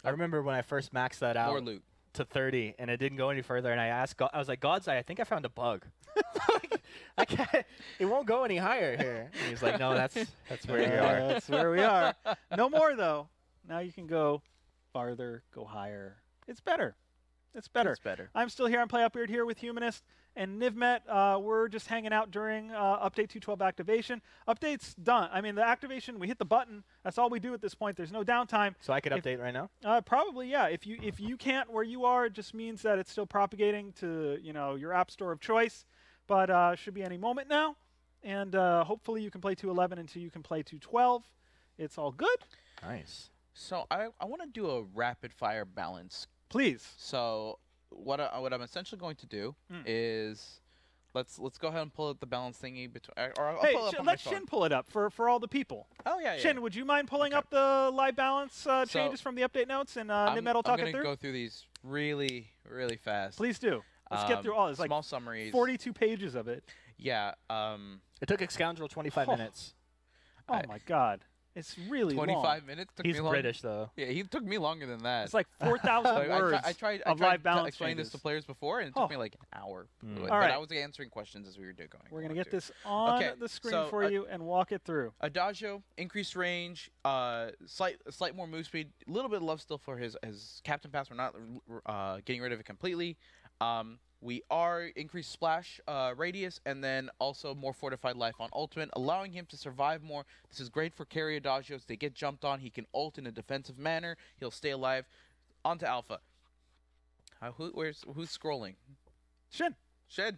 I remember when I first maxed that out More loot. to 30, and it didn't go any further. And I asked God, I was like, God's Eye, I think I found a bug. I can't, it won't go any higher here. And he's like, no, that's where you are. That's where we are. No more, though. Now you can go farther, go higher. It's better. It's better. It's better. I'm still here. I'm PlayUpBeard here with Humanist and Nivmet. We're just hanging out during Update 2.12 activation. Update's done. I mean, the activation, we hit the button. That's all we do at this point. There's no downtime. So I could update right now? Probably, yeah. If you can't where you are, it just means that it's still propagating to your app store of choice. But should be any moment now. And hopefully you can play 2.11 until you can play 2.12. It's all good. Nice. So I want to do a rapid fire balance. Please. So what I'm essentially going to do is let's go ahead and pull up the balance thingy between. Or I'll Hey, pull it up on let my phone. Shin pull it up for all the people. Oh yeah. Shin, would you mind pulling up the live balance changes So, from the update notes and I'm Nivmet will talk it gonna through? go through these really fast. Please do. Let's get through all. It's like small summaries. 42 pages of it. Yeah. It took Scoundrel 25 minutes. Oh my God. It's really 25 long. minutes took He's me long. British, though. Yeah, he took me longer than that. It's like 4,000 Like, words I tried of live to balance explain changes. this to players before, and it took me like an hour. But All right. I was answering questions as we were going. We're going to get this on the screen for you and walk it through. Adagio, increased range, slight more move speed, a little bit of love still for his captain pass. We're not getting rid of it completely. We are increased splash radius, and then also more fortified life on ultimate, allowing him to survive more. This is great for carry Adagios. They get jumped on. He can ult in a defensive manner. He'll stay alive. On to alpha. Who's scrolling? Shin. Shin,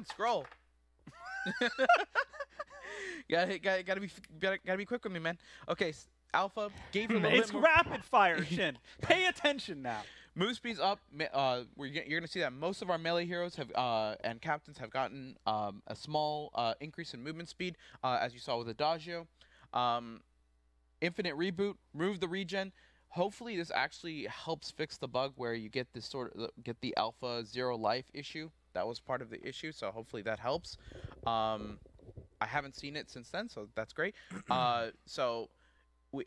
scroll. gotta be quick with me, man. Okay, Alpha gave you a little It's bit more. rapid fire, Shin. Pay attention now. Move speed's up. You're going to see that most of our melee heroes have and captains have gotten a small increase in movement speed, as you saw with Adagio. Infinite reboot, remove the regen. Hopefully, this actually helps fix the bug where you get this get the alpha 0 life issue. That was part of the issue, so hopefully that helps. I haven't seen it since then, so that's great.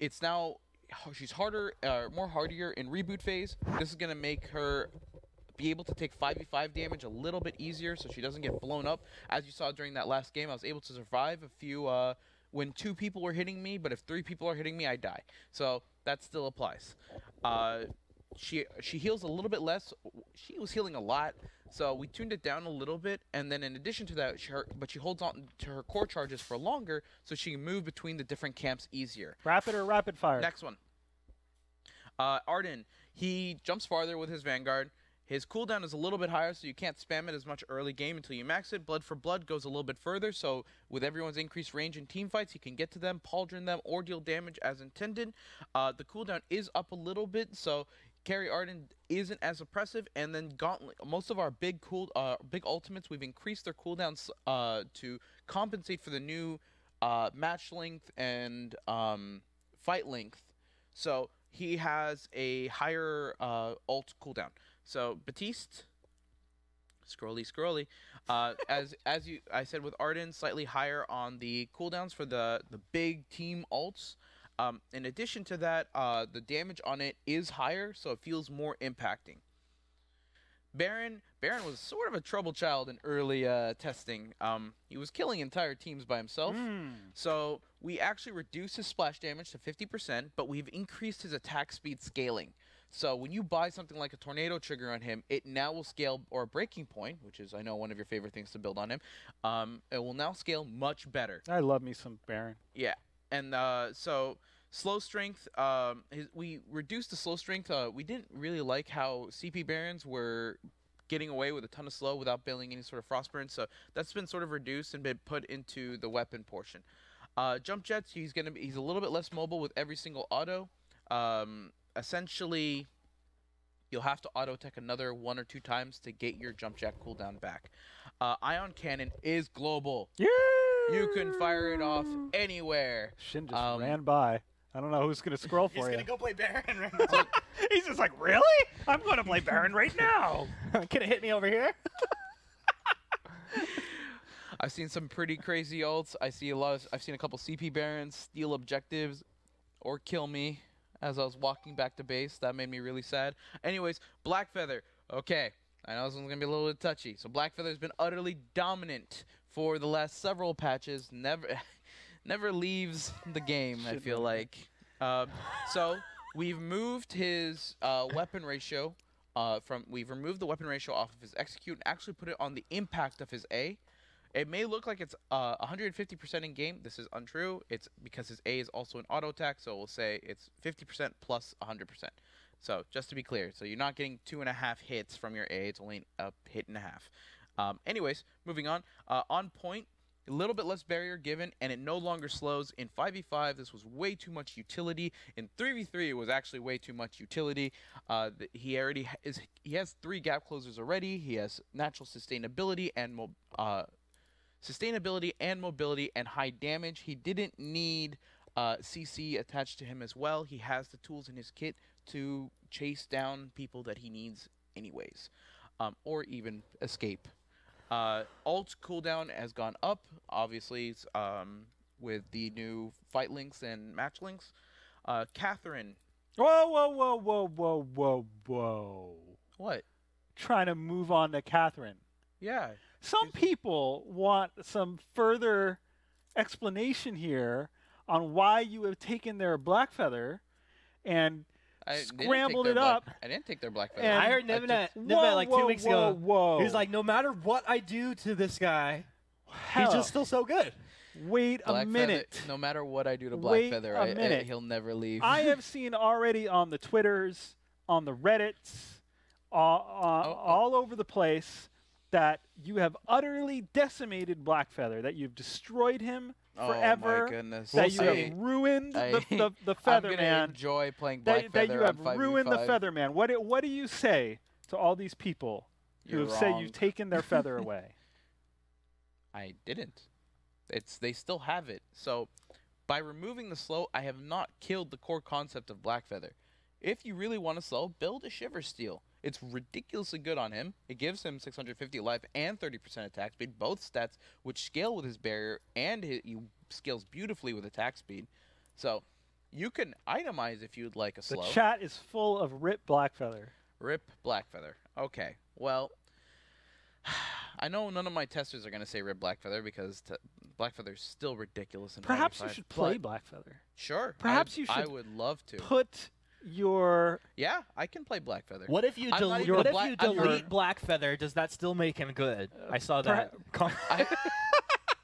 It's now. She's more hardier in reboot phase. This is going to make her be able to take 5v5 damage a little bit easier so she doesn't get blown up. As you saw during that last game, I was able to survive a few when 2 people were hitting me, but if 3 people are hitting me, I die. So that still applies. She heals a little bit less. She was healing a lot, so we tuned it down a little bit. And then in addition to that, she holds on to her core charges for longer, so she can move between the different camps easier. Rapid or rapid fire? Next one. Arden, he jumps farther with his Vanguard. His cooldown is a little bit higher, so you can't spam it as much early game until you max it. Blood for Blood goes a little bit further, so with everyone's increased range in team fights, he can get to them, pauldron them, or deal damage as intended. The cooldown is up a little bit, so carry Arden isn't as oppressive. And then Gauntlet, most of our big ultimates, we've increased their cooldowns to compensate for the new match length and fight length. So he has a higher ult cooldown. So Batiste, scrolly. As I said with Arden, slightly higher on the cooldowns for the big team ults. In addition to that, the damage on it is higher, so it feels more impacting. Baron was sort of a trouble child in early testing. He was killing entire teams by himself. So we actually reduced his splash damage to 50%, but we've increased his attack speed scaling. So when you buy something like a tornado trigger on him, it now will scale, or a breaking point, which is, I know, one of your favorite things to build on him. It will now scale much better. I love me some Baron. Yeah. And so slow strength, we reduced the slow strength. We didn't really like how CP Barons were getting away with a ton of slow without building any sort of frost burn. So that's been sort of reduced and been put into the weapon portion. Jump jets, he's a little bit less mobile with every single auto. Essentially, you'll have to auto tech another 1 or 2 times to get your jump jet cooldown back. Ion cannon is global. Yeah. You can fire it off anywhere. Shin just ran by. I don't know who's going to scroll for He's you. going to go play Baron right now. He's just like, really? I'm going to play Baron right now. Can it hit me over here? I've seen some pretty crazy ults. I've seen a couple CP Barons steal objectives or kill me as I was walking back to base. That made me really sad. Anyways, Blackfeather. Okay, I know this one's going to be a little bit touchy. So Blackfeather's been utterly dominant for the last several patches. Never leaves the game, I feel like. So we've moved his weapon ratio we've removed the weapon ratio off of his execute and actually put it on the impact of his A. It may look like it's 150% in game. This is untrue. It's because his A is also an auto attack, so we'll say it's 50% plus 100%. So just to be clear, so you're not getting 2.5 hits from your A. It's only a hit and a half. Anyways, moving on. On point, a little bit less barrier given, and it no longer slows. In 5v5, this was way too much utility. In 3v3, it was actually way too much utility. He has 3 gap closers already. He has natural sustainability and mobility and high damage. He didn't need CC attached to him as well. He has the tools in his kit to chase down people that he needs anyways, or even escape. Ult cooldown has gone up, obviously, with the new fight links and match links. Catherine. Whoa. What? Trying to move on to Catherine. Yeah. Some people want some further explanation here on why you have taken their black feather and scrambled it up. I didn't take their black feather. I heard Niven like 2 weeks ago. He's like, no matter what I do to this guy, he's just still so good. Wait a minute. Feather, no matter what I do to Black Feather, he'll never leave. I have seen already on the Twitters, on the Reddits, all over the place that you have utterly decimated Blackfeather, that you've destroyed him forever. Oh my goodness. That you have ruined the Feather I'm Man. Enjoy playing Black that Feather. you have ruined the Feather Man. What do you say to all these people who have said you've taken their feather away? I didn't. They still have it. So by removing the slow, I have not killed the core concept of Black Feather. If you really want to slow, build a Shiver Steel. It's ridiculously good on him. It gives him 650 life and 30% attack speed, both stats which scale with his barrier, and he scales beautifully with attack speed. So you can itemize if you'd like a slow. The chat is full of Rip Blackfeather. Rip Blackfeather. Okay, well, I know none of my testers are going to say Rip Blackfeather because Blackfeather's still ridiculous. In Perhaps 95, you should play Blackfeather. Sure. Perhaps you should. I would love to. Put your... Yeah, I can play Blackfeather. What if you delete Blackfeather? Does that still make him good? I saw that.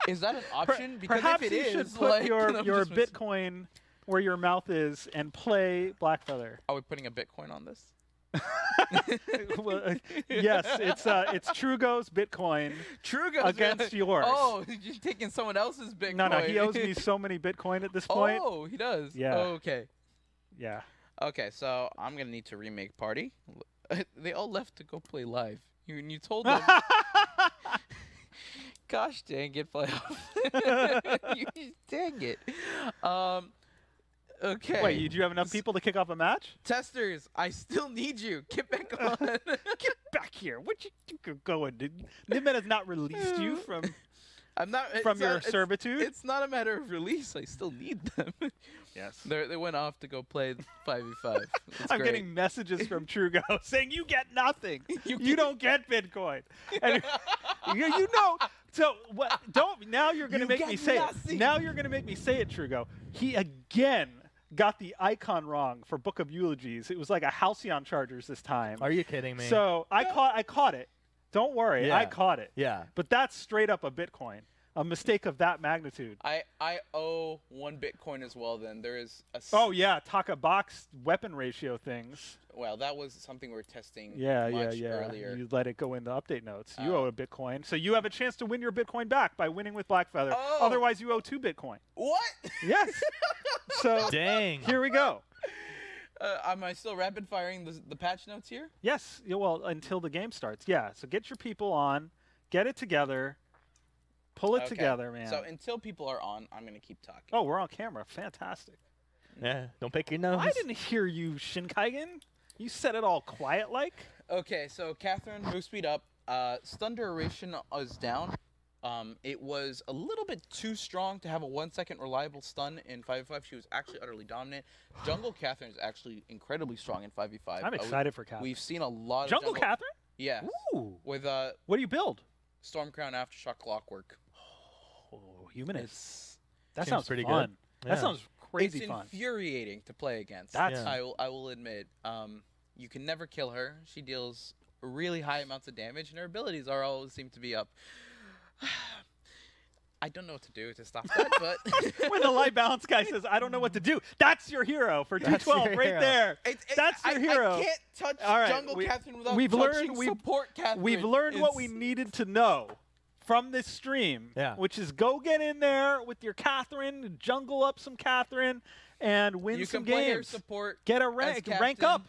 Is that an option? Because perhaps if it you is, should put your Bitcoin where your mouth is and play Blackfeather. Are we putting a Bitcoin on this? Well, yes, it's Trugo's Bitcoin against yours. Oh, you're taking someone else's Bitcoin. No, he owes me so many Bitcoin at this point. Oh, he does? Yeah. Oh, okay. Yeah. Okay, so I'm going to need to remake party. They all left to go play live. You told them. Gosh dang it, playoff. Dang it. Okay. Wait, do you have enough people to kick off a match? Testers, I still need you. Get back on. Get back here. What you going? Nibmet has not released you from your servitude. It's not a matter of release. I still need them. Yes. They went off to go play 5v5. I'm getting messages from Trugo saying you get nothing. You don't get Bitcoin. And you know. So what? Don't now. You're going to make me say it. Now you're going to make me say it, Trugo. He again got the icon wrong for Book of Eulogies. It was like a Halcyon Chargers this time. Are you kidding me? So I caught it. Don't worry, I caught it. Yeah. But that's straight up a Bitcoin. A mistake of that magnitude. I owe 1 Bitcoin as well. Then there is a. Oh yeah, Taka box weapon ratio things. Well, that was something we were testing. Yeah. Earlier. You let it go in the update notes. You owe a Bitcoin, so you have a chance to win your Bitcoin back by winning with Blackfeather. Oh. Otherwise, you owe 2 Bitcoin. What? Yes. So dang. Here we go. Am I still rapid firing the patch notes here? Yes. Well, until the game starts. Yeah. So get your people on, get it together. Pull it together, man. So until people are on, I'm going to keep talking. Oh, we're on camera. Fantastic. Yeah, don't pick your nose. I didn't hear you, Shinkaigen. You said it all quiet-like. Okay, so Catherine, move speed up. Stun duration is down. It was a little bit too strong to have a 1-second reliable stun in 5v5. She was actually utterly dominant. Jungle Catherine is actually incredibly strong in 5v5. I'm excited for Catherine. We've seen a lot of Jungle Catherine? Yeah. Ooh. With what do you build? Stormcrown Aftershock Clockwork. Oh, Humanist. That Seems sounds pretty fun. good. That Yeah. sounds crazy it's fun. infuriating to play against. That's- I will admit. You can never kill her. She deals really high amounts of damage, and her abilities always seem to be up. I don't know what to do to stop that, but When the light balance guy says, "I don't know what to do," that's your hero for That's 212 your right hero. there. That's your hero. I can't touch All right, Jungle Catherine without we've touching learned- support Catherine. We've learned what we It's- needed to know from this stream, Yeah. which is go get in there with your Catherine, jungle up some Catherine, and win You some can play her games. support. Get a as rank captain. up.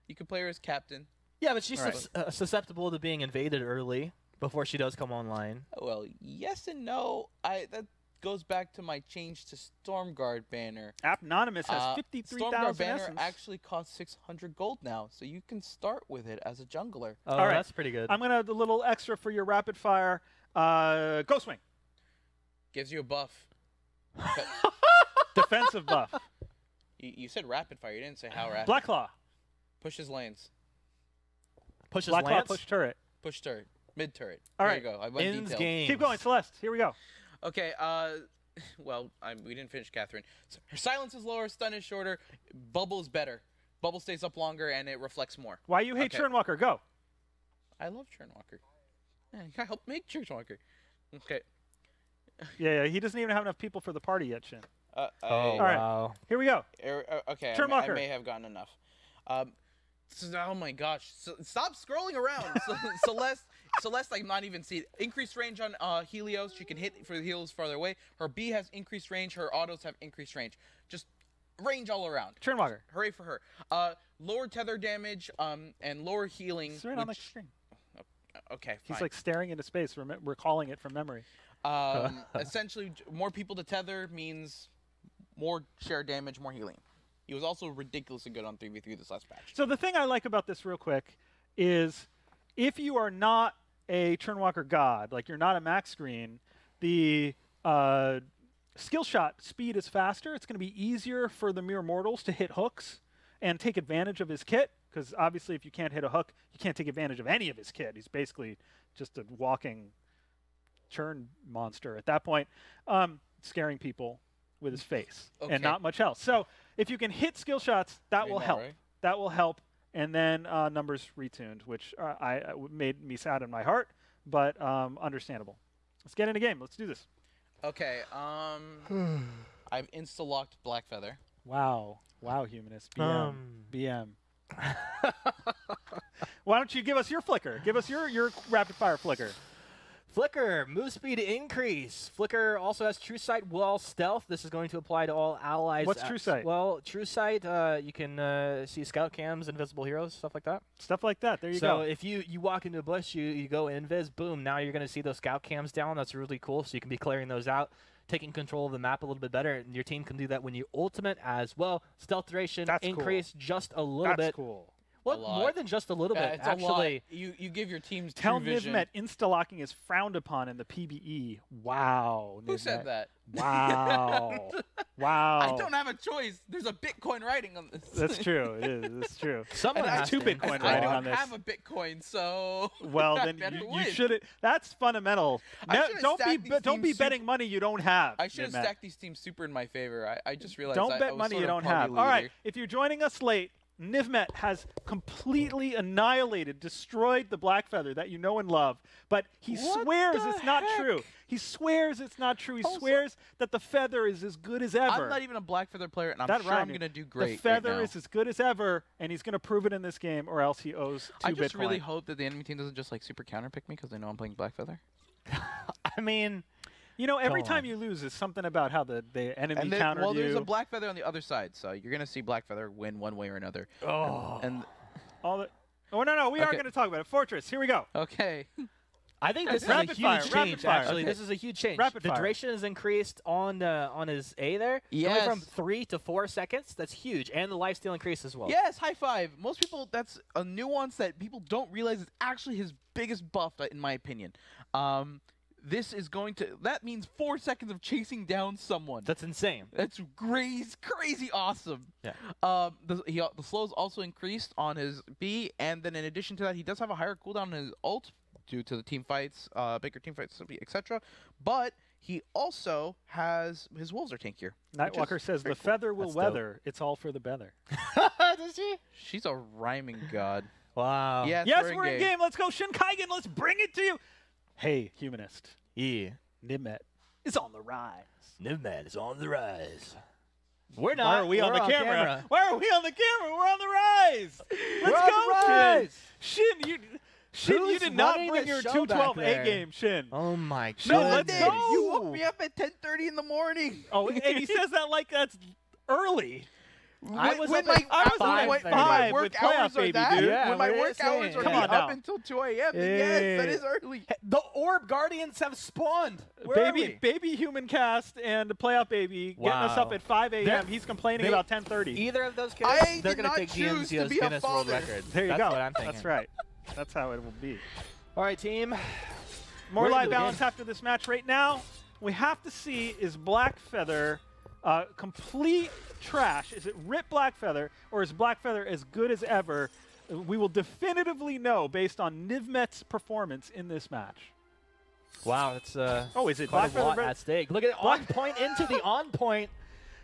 You can play her as captain. Yeah, but she's Right. susceptible to being invaded early before she does come online. Well, yes and no. That goes back to my change to Stormguard banner. Anonymous has Stormguard 53,000 banner essence. actually costs 600 gold now, so you can start with it as a jungler. Oh, All right. that's pretty good. I'm going to have a little extra for your rapid fire. Ghost Wing. Gives you a buff. Defensive buff. You said rapid fire. You didn't say how rapid. Black Claw. Pushes lanes. Pushes Black Claw Lance. push turret. Push turret. Mid turret. All there right. you go. I went Ends detailed. game. Keep going, Celeste. Here we go. Okay, well, we didn't finish Catherine. So her silence is lower, stun is shorter, bubble is better. Bubble stays up longer, and it reflects more. Why you hate Okay. Churnwalker? Go. I love Churnwalker. Yeah, you gotta help make Churnwalker. Okay. Yeah, he doesn't even have enough people for the party yet, Shin. Oh, All right. wow. Here we go. Okay, I Churnwalker. may have gotten enough. Oh my gosh! Stop scrolling around. Celeste, I'm not even see increased range on Helios. She can hit for the heals farther away. Her B has increased range. Her autos have increased range. Just range all around. Churnwalker. Hooray for her. Lower tether damage and lower healing. It's right on the screen. Okay, fine. He's like staring into space, recalling it from memory. Essentially, more people to tether means more share damage, more healing. He was also ridiculously good on 3v3 this last patch. So the thing I like about this real quick is if you are not a Churnwalker god, like you're not a max screen, the skill shot speed is faster. It's going to be easier for the mere mortals to hit hooks and take advantage of his kit, because obviously if you can't hit a hook, you can't take advantage of any of his kit. He's basically just a walking churn monster at that point, scaring people with his face Okay. and not much else. So if you can hit skill shots, that will Right now, help. right? That will help. And then numbers retuned, which made me sad in my heart, but understandable. Let's get in a game. Let's do this. Okay, I've insta-locked Blackfeather. Wow. Wow, Humanist. BM. Why don't you give us your flicker? Give us your rapid fire flicker. Flicker, move speed increase. Flicker also has True Sight while stealth. This is going to apply to all allies. What's True Sight? Well, True Sight, you can see scout cams, invisible heroes, stuff like that. Stuff like that. There you So go. if you walk into a bush, you go invis, boom, now you're going to see those scout cams down. That's really cool. So you can be clearing those out, taking control of the map a little bit better. And your team can do that when you ultimate as well. Stealth duration That's cool. increase just a little That's bit. cool. Well, A lot. more than just a little bit. It's a lot. Actually, You give your teams Tell true vision. Nivmet insta-locking is frowned upon in the PBE. Wow. Who said Nivmet. that? Wow. Wow. I don't have a choice. There's a Bitcoin writing on this. That's true. It is. It's true. someone And I- has two to Bitcoin insta-lock. I writing don't on this. have a Bitcoin, so Well, I then better you win. should. That's fundamental. I No, should've don't be stacked these don't be teams betting money you don't have. I should have Nivmet. stacked these teams super in my favor. I just realized Don't I bet was money sort you of don't party have. All right. leader. If you're joining us late, Nivmet has completely annihilated, destroyed the Blackfeather that you know and love. But he What swears the it's not heck? true. He swears it's not true. He Also- swears that the feather is as good as ever. I'm not even a Blackfeather player, and I'm That sure I'm rhymed. going to do great. The feather right now. is as good as ever, and he's going to prove it in this game, or else he owes 2 I just Bitcoin. really hope that the enemy team doesn't just like super counterpick me because they know I'm playing Blackfeather. I mean, You know, every Go time on. you lose is something about how the enemy And then, countered well, you. there's a Blackfeather on the other side, so you're going to see Blackfeather win one way or another. And All the. Oh no, we are Okay. going to talk about it. Fortress. Here we go. okay, I think this is Rapid a huge fire, change. rapid fire. Actually, Okay. this is a huge change. Rapid the fire. duration is increased on his A there. Going Yes. from 3 to 4 seconds. That's huge, and the lifesteal increase as well. yes, high five. Most people, that's a nuance that people don't realize is actually his biggest buff, in my opinion. This is going to. That means 4 seconds of chasing down someone. That's insane. That's crazy awesome. Yeah. The slows also increased on his B, and then in addition to that, he does have a higher cooldown on his ult, due to the team fights, bigger team fights, etc. But he also has his wolves are tankier. Nightwalker says the feather will That's weather. It's all for the beather. Does she? She's a rhyming god. Wow. Yes, Yes, we're in game. Let's go, Shinkaigen. Let's bring it to you. Hey, humanist. Yeah. Nimmet is on the rise. Nivman is on the rise. We're not. Why are we on We're the camera? Why are we on the camera? We're on the rise. Let's We're go, on the rise. Shin. Shin, you Who's did not running bring the your show back 212A there? game, Shin. Oh my god. No, let's go. You woke me up at 10:30 in the morning. Oh, and he says that like that's early. I was when up at I was up at 5:30. 5 work with playoff hours are baby, that, dude. Yeah, when my what are you work hours saying? are Come on up now. until 2 a.m., then Yeah. yes, that is early. The Orb Guardians have spawned. Where are we? Baby human cast and playoff baby getting us up Wow. at 5 a.m. They're- He's complaining they- about 10:30. Either of those kids, I they're did going to not take choose to DMZO's be a Guinness World father. Record. There you That's go. what I'm thinking. That's right. That's how it will be. All right, team. More We're live into the balance game. after this match. Right now, we have to see is Blackfeather complete trash? Is it rip Blackfeather, or is Blackfeather as good as ever? We will definitively know based on Nivmet's performance in this match. Wow, it's Oh, is it quite a lot Blackfeather? at stake. Look at it, on point into the on point.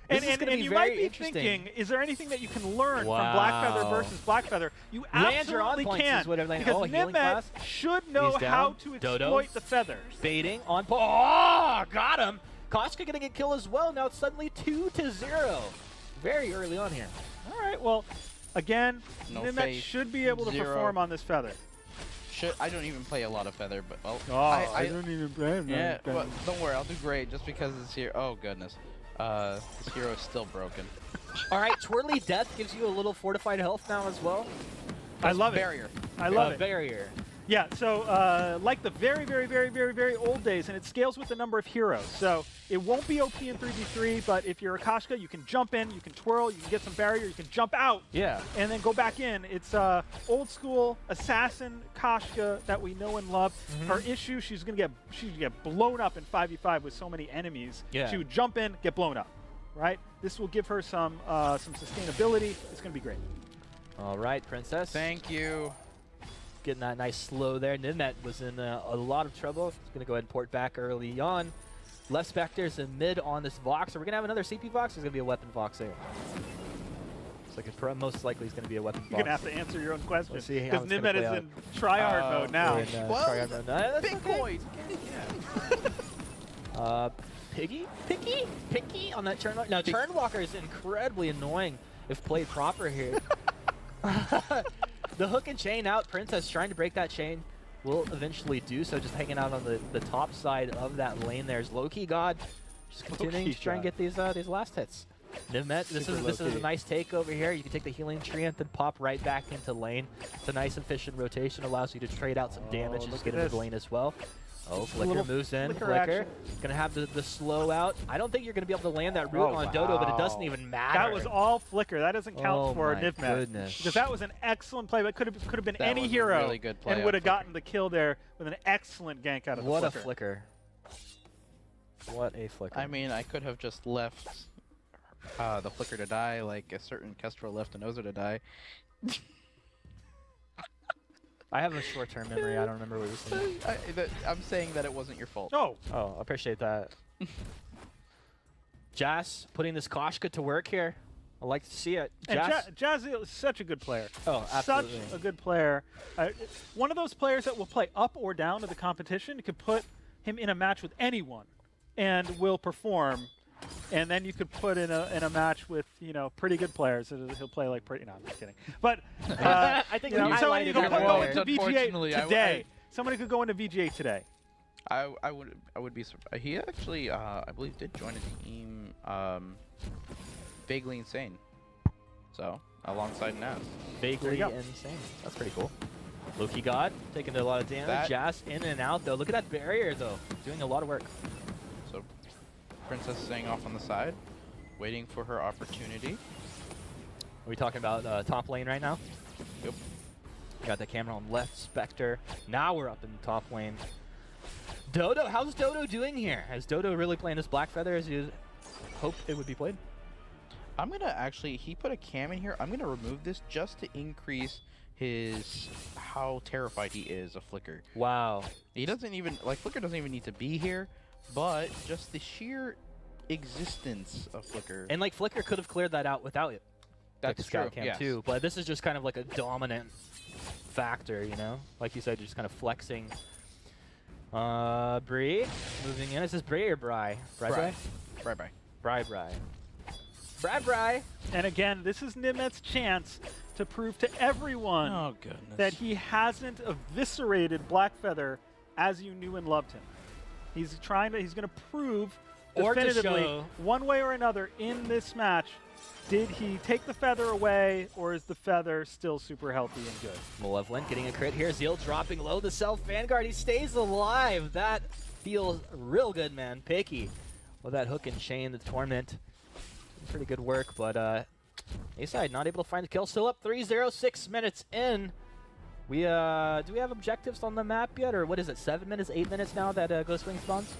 This is gonna And be you very might be interesting. thinking, is there anything that you can learn Wow. from Blackfeather versus Blackfeather? You Land your on absolutely points can, is what everything- because oh, healing Nimet class. should know He's down. how to Dodo. exploit the feather. Baiting on point. Oh, got him. Koshka going to get killed as well. Now it's suddenly 2-0. Very early on here. All right, well, again, No Nimet faith. should be able to Zero. perform on this feather. I don't even play a lot of feather, but well, I don't even play him. yeah, but don't worry, I'll do great just because it's here. Oh goodness, this hero is still broken. All right, Twirly Death gives you a little fortified health now as well. I love it. Barrier. I love it. Barrier. Yeah, so like the very, very, very, very, very old days, and it scales with the number of heroes. So it won't be OP in 3v3, but if you're a Koshka, you can jump in, you can twirl, you can get some barrier, you can jump out, Yeah. and then go back in. It's old school assassin Koshka that we know and love. Her issue, she's gonna get blown up in 5v5 with so many enemies. Yeah. She would jump in, get blown up, right? This will give her some sustainability. It's gonna be great. All right, Princess. Thank you. Getting that nice slow there. Nivmet was in a lot of trouble. He's going to go ahead and port back early on. Left Spectres in mid on this Vox. Are we going to have another CP Vox? There's going to be a weapon Vox there. Looks like it most likely is going to be a weapon You're Vox. gonna have to answer your own question Let's see how because it's gonna Nimet play is out. in tryhard mode now. We're in, Well, tryhard mode. No, that's Bitcoin. okay. Picky on that turn. Now, Turnwalker is incredibly annoying if played proper here. The hook and chain out. Princess trying to break that chain. Will eventually do so, just hanging out on the top side of that lane. There's Loki God, just continuing to try and get these last hits. Nivmet, this is a nice take over here. You can take the healing tree and then pop right back into lane. It's a nice efficient rotation, allows you to trade out some damage and just get into the lane as well. Oh, Flicker moves in. flicker Flicker. action. Gonna have the slow out. I don't think you're gonna be able to land that root on Dodo, but it doesn't even matter. That was all flicker. That doesn't count Oh for my Nivmet. goodness. Because that was an excellent play. That could have been That any was a hero really good play and on would have Flicker. gotten the kill there with an excellent gank out of What the a flicker. flicker. What a flicker. I mean, I could have just left the flicker to die, like a certain Kestrel left an Ozer to die. I have a short-term memory. I don't remember what you said. I'm saying that it wasn't your fault. Oh, Oh, I appreciate that. Jas putting this Koshka to work here. I like to see it. and Jas. Jazzy is such a good player. Oh, absolutely. Such a good player. One of those players that will play up or down to the competition. You could put him in a match with anyone and will perform. And then you could put in a match with pretty good players. He'll play like pretty. No, I'm just kidding. But I think you know, you somebody highlighted could that go well into there. Unfortunately, VGA today. Somebody could go into VGA today. I would be surprised. He actually, I believe, did join a team, vaguely insane. So alongside Naz. Vaguely go. insane. That's pretty cool. Loki God taking a lot of damage. That- Jas in and out though. Look at that barrier though. Doing a lot of work. So Princess staying off on the side, waiting for her opportunity. Are we talking about top lane right now? Yep. Got the camera on left, Spectre. Now we're up in the top lane. Dodo, how's Dodo doing here? Is Dodo really playing this Blackfeather as you hoped it would be played? I'm gonna actually, he put a cam in here. I'm gonna remove this just to increase how terrified he is of Flicker. Wow. He doesn't even Flicker doesn't even need to be here, but just the sheer existence of Flicker. And like Flicker could have cleared that out without it. That's like Scout true, Cam yes. too, but this is just kind of like a dominant factor, you know? Like you said, just kind of flexing. Bree moving in. Is this Bree or Bri? Bri. Bri. And again, this is Nimet's chance to prove to everyone Oh, goodness. that he hasn't eviscerated Blackfeather as you knew and loved him. He's going to prove Or to definitively, show- one way or another, in this match, did he take the feather away, or is the feather still super healthy and good? Malevolent getting a crit here. Zeal dropping low. The Self Vanguard. He stays alive. That feels real good, man. Picky with that hook and chain, the Torment. Pretty good work, but A-side not able to find a kill. Still up 3-0, 6 minutes in. We do we have objectives on the map yet, or what is it? 7 minutes, 8 minutes now that Ghostwing spawns?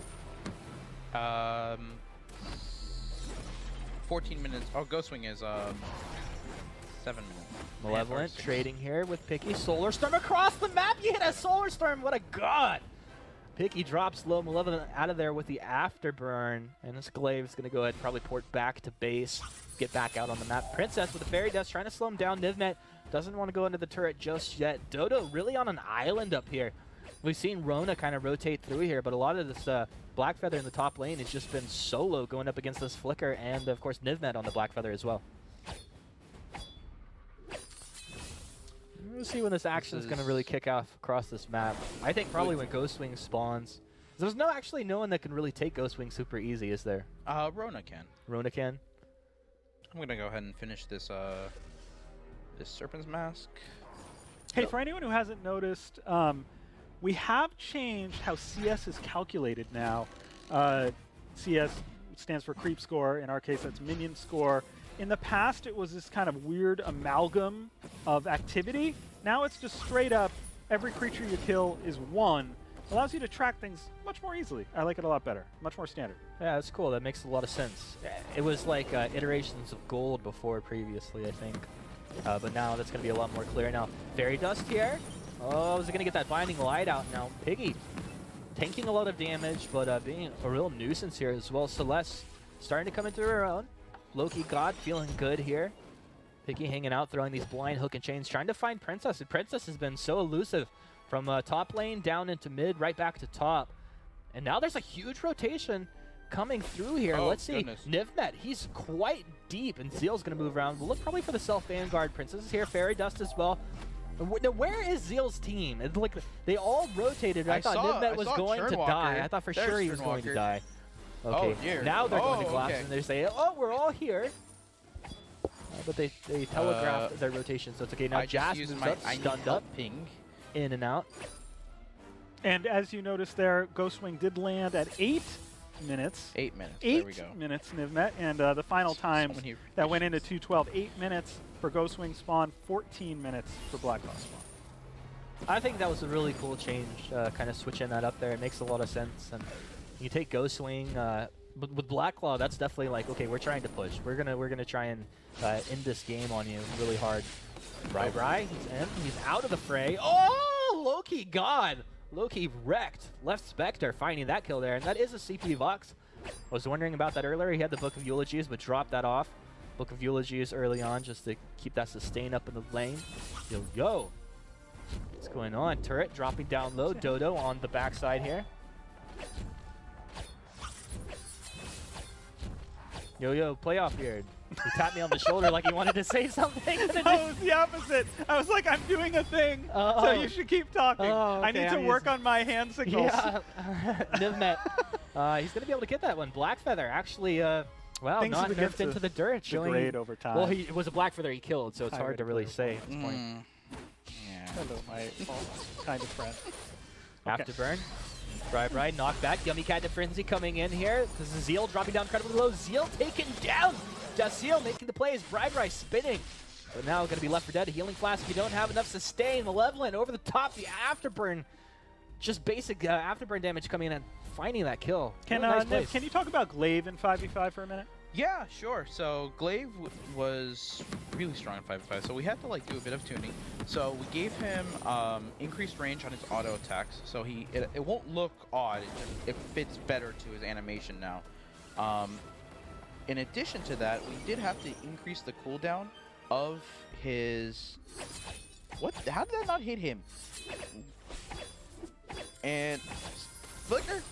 14 minutes. Oh, Ghostwing is 7 minutes. Malevolent trading here with Picky. Solar Storm across the map. You hit a Solar Storm. What a god! Picky drops low. Malevolent out of there with the Afterburn. And this Glaive is going to go ahead and probably port back to base. Get back out on the map. Princess with the Fairy Dust trying to slow him down. Nivmet doesn't want to go into the turret just yet. Dodo really on an island up here. We've seen Rona kind of rotate through here, but a lot of this Blackfeather in the top lane has just been solo going up against this Flicker and, of course, Nivmet on the Blackfeather as well. We'll see when this action is going to really kick off across this map. I think probably when Ghostwing spawns. There's actually no one that can really take Ghostwing super easy, is there? Rona can. Rona can? I'm gonna go ahead and finish this this Serpent's Mask. Hey, for anyone who hasn't noticed, we have changed how CS is calculated now. CS stands for creep score. In our case, that's minion score. In the past, it was this kind of weird amalgam of activity. Now it's just straight up, every creature you kill is 1. Allows you to track things much more easily. I like it a lot better. Much more standard. Yeah, that's cool. That makes a lot of sense. It was like iterations of gold before previously, I think. But now that's going to be a lot more clear now. Fairy Dust here. Oh, is it going to get that Binding Light out now? Piggy tanking a lot of damage, but being a real nuisance here as well. Celeste starting to come into her own. Loki God feeling good here. Piggy hanging out, throwing these blind hook and chains, trying to find Princess. And Princess has been so elusive from top lane down into mid, right back to top. And now there's a huge rotation coming through here. Oh, let's see. goodness. Nivmet, he's quite deep, and Zeal's going to move around. We'll look probably for the Self Vanguard. Princess is here. Fairy Dust as well. Now, where is Zeal's team? It's like they all rotated. I thought Nivmet was going to die. I thought for sure he was going to die. Okay, dear. now they're going to Oh, collapse, okay. and they say, oh, we're all here. But they telegraphed their rotation, so it's okay. Now I just Jas used moves my up, I need stunned help up, ping. in and out. And as you noticed there, Ghostwing did land at 8 minutes. 8 minutes. 8 There we go. minutes, Nivmet. And the final time Someone here that went into 2:12, 8 minutes for Ghostwing spawn, 14 minutes for Blacklaw spawn. I think that was a really cool change, kind of switching that up there. It makes a lot of sense. And you take Ghostwing, but with Blacklaw, that's definitely like, okay, we're trying to push. We're gonna try and end this game on you really hard. Bri, he's in. He's out of the fray. Oh, Loki, God. Loki wrecked. Left Spectre finding that kill there, and that is a CP Vox. I was wondering about that earlier. He had the Book of Eulogies, but dropped that off. Book of Eulogies early on just to keep that sustain up in the lane. Yo. What's going on? Turret dropping down low. Dodo on the backside here. Yo, playoff beard. He tapped me on the shoulder like he wanted to say something. No, it was the opposite. I was like, I'm doing a thing, so you should keep talking. Oh, I okay, need to I'm work on my hand signals. Yeah, Nivmet. He's going to be able to get that one. Blackfeather actually, well, Things not begin nerfed into the dirt. Showing, degrade over time. well, it was a Blackfeather he killed, so it's I hard to read really through. say at this point. Yeah. Hello, my kind of friend. Okay. Afterburn. Bri, knock back. Yummy Cat to Frenzy coming in here. This is Zeal dropping down incredibly low. Zeal taken down. Jaziel making the plays. Bri spinning. But now going to be left for dead. Healing Flask if you don't have enough sustain. Malevolent over the top. The Afterburn. Just basic Afterburn damage coming in and finding that kill. Can Really nice Niv, plays. can you talk about Glaive in 5v5 for a minute? Yeah, sure. So Glaive was really strong in 5v5, so we had to like do a bit of tuning. So we gave him increased range on his auto attacks, so it won't look odd. It fits better to his animation now. In addition to that, we did have to increase the cooldown of his. What? How did that not hit him? And flicker.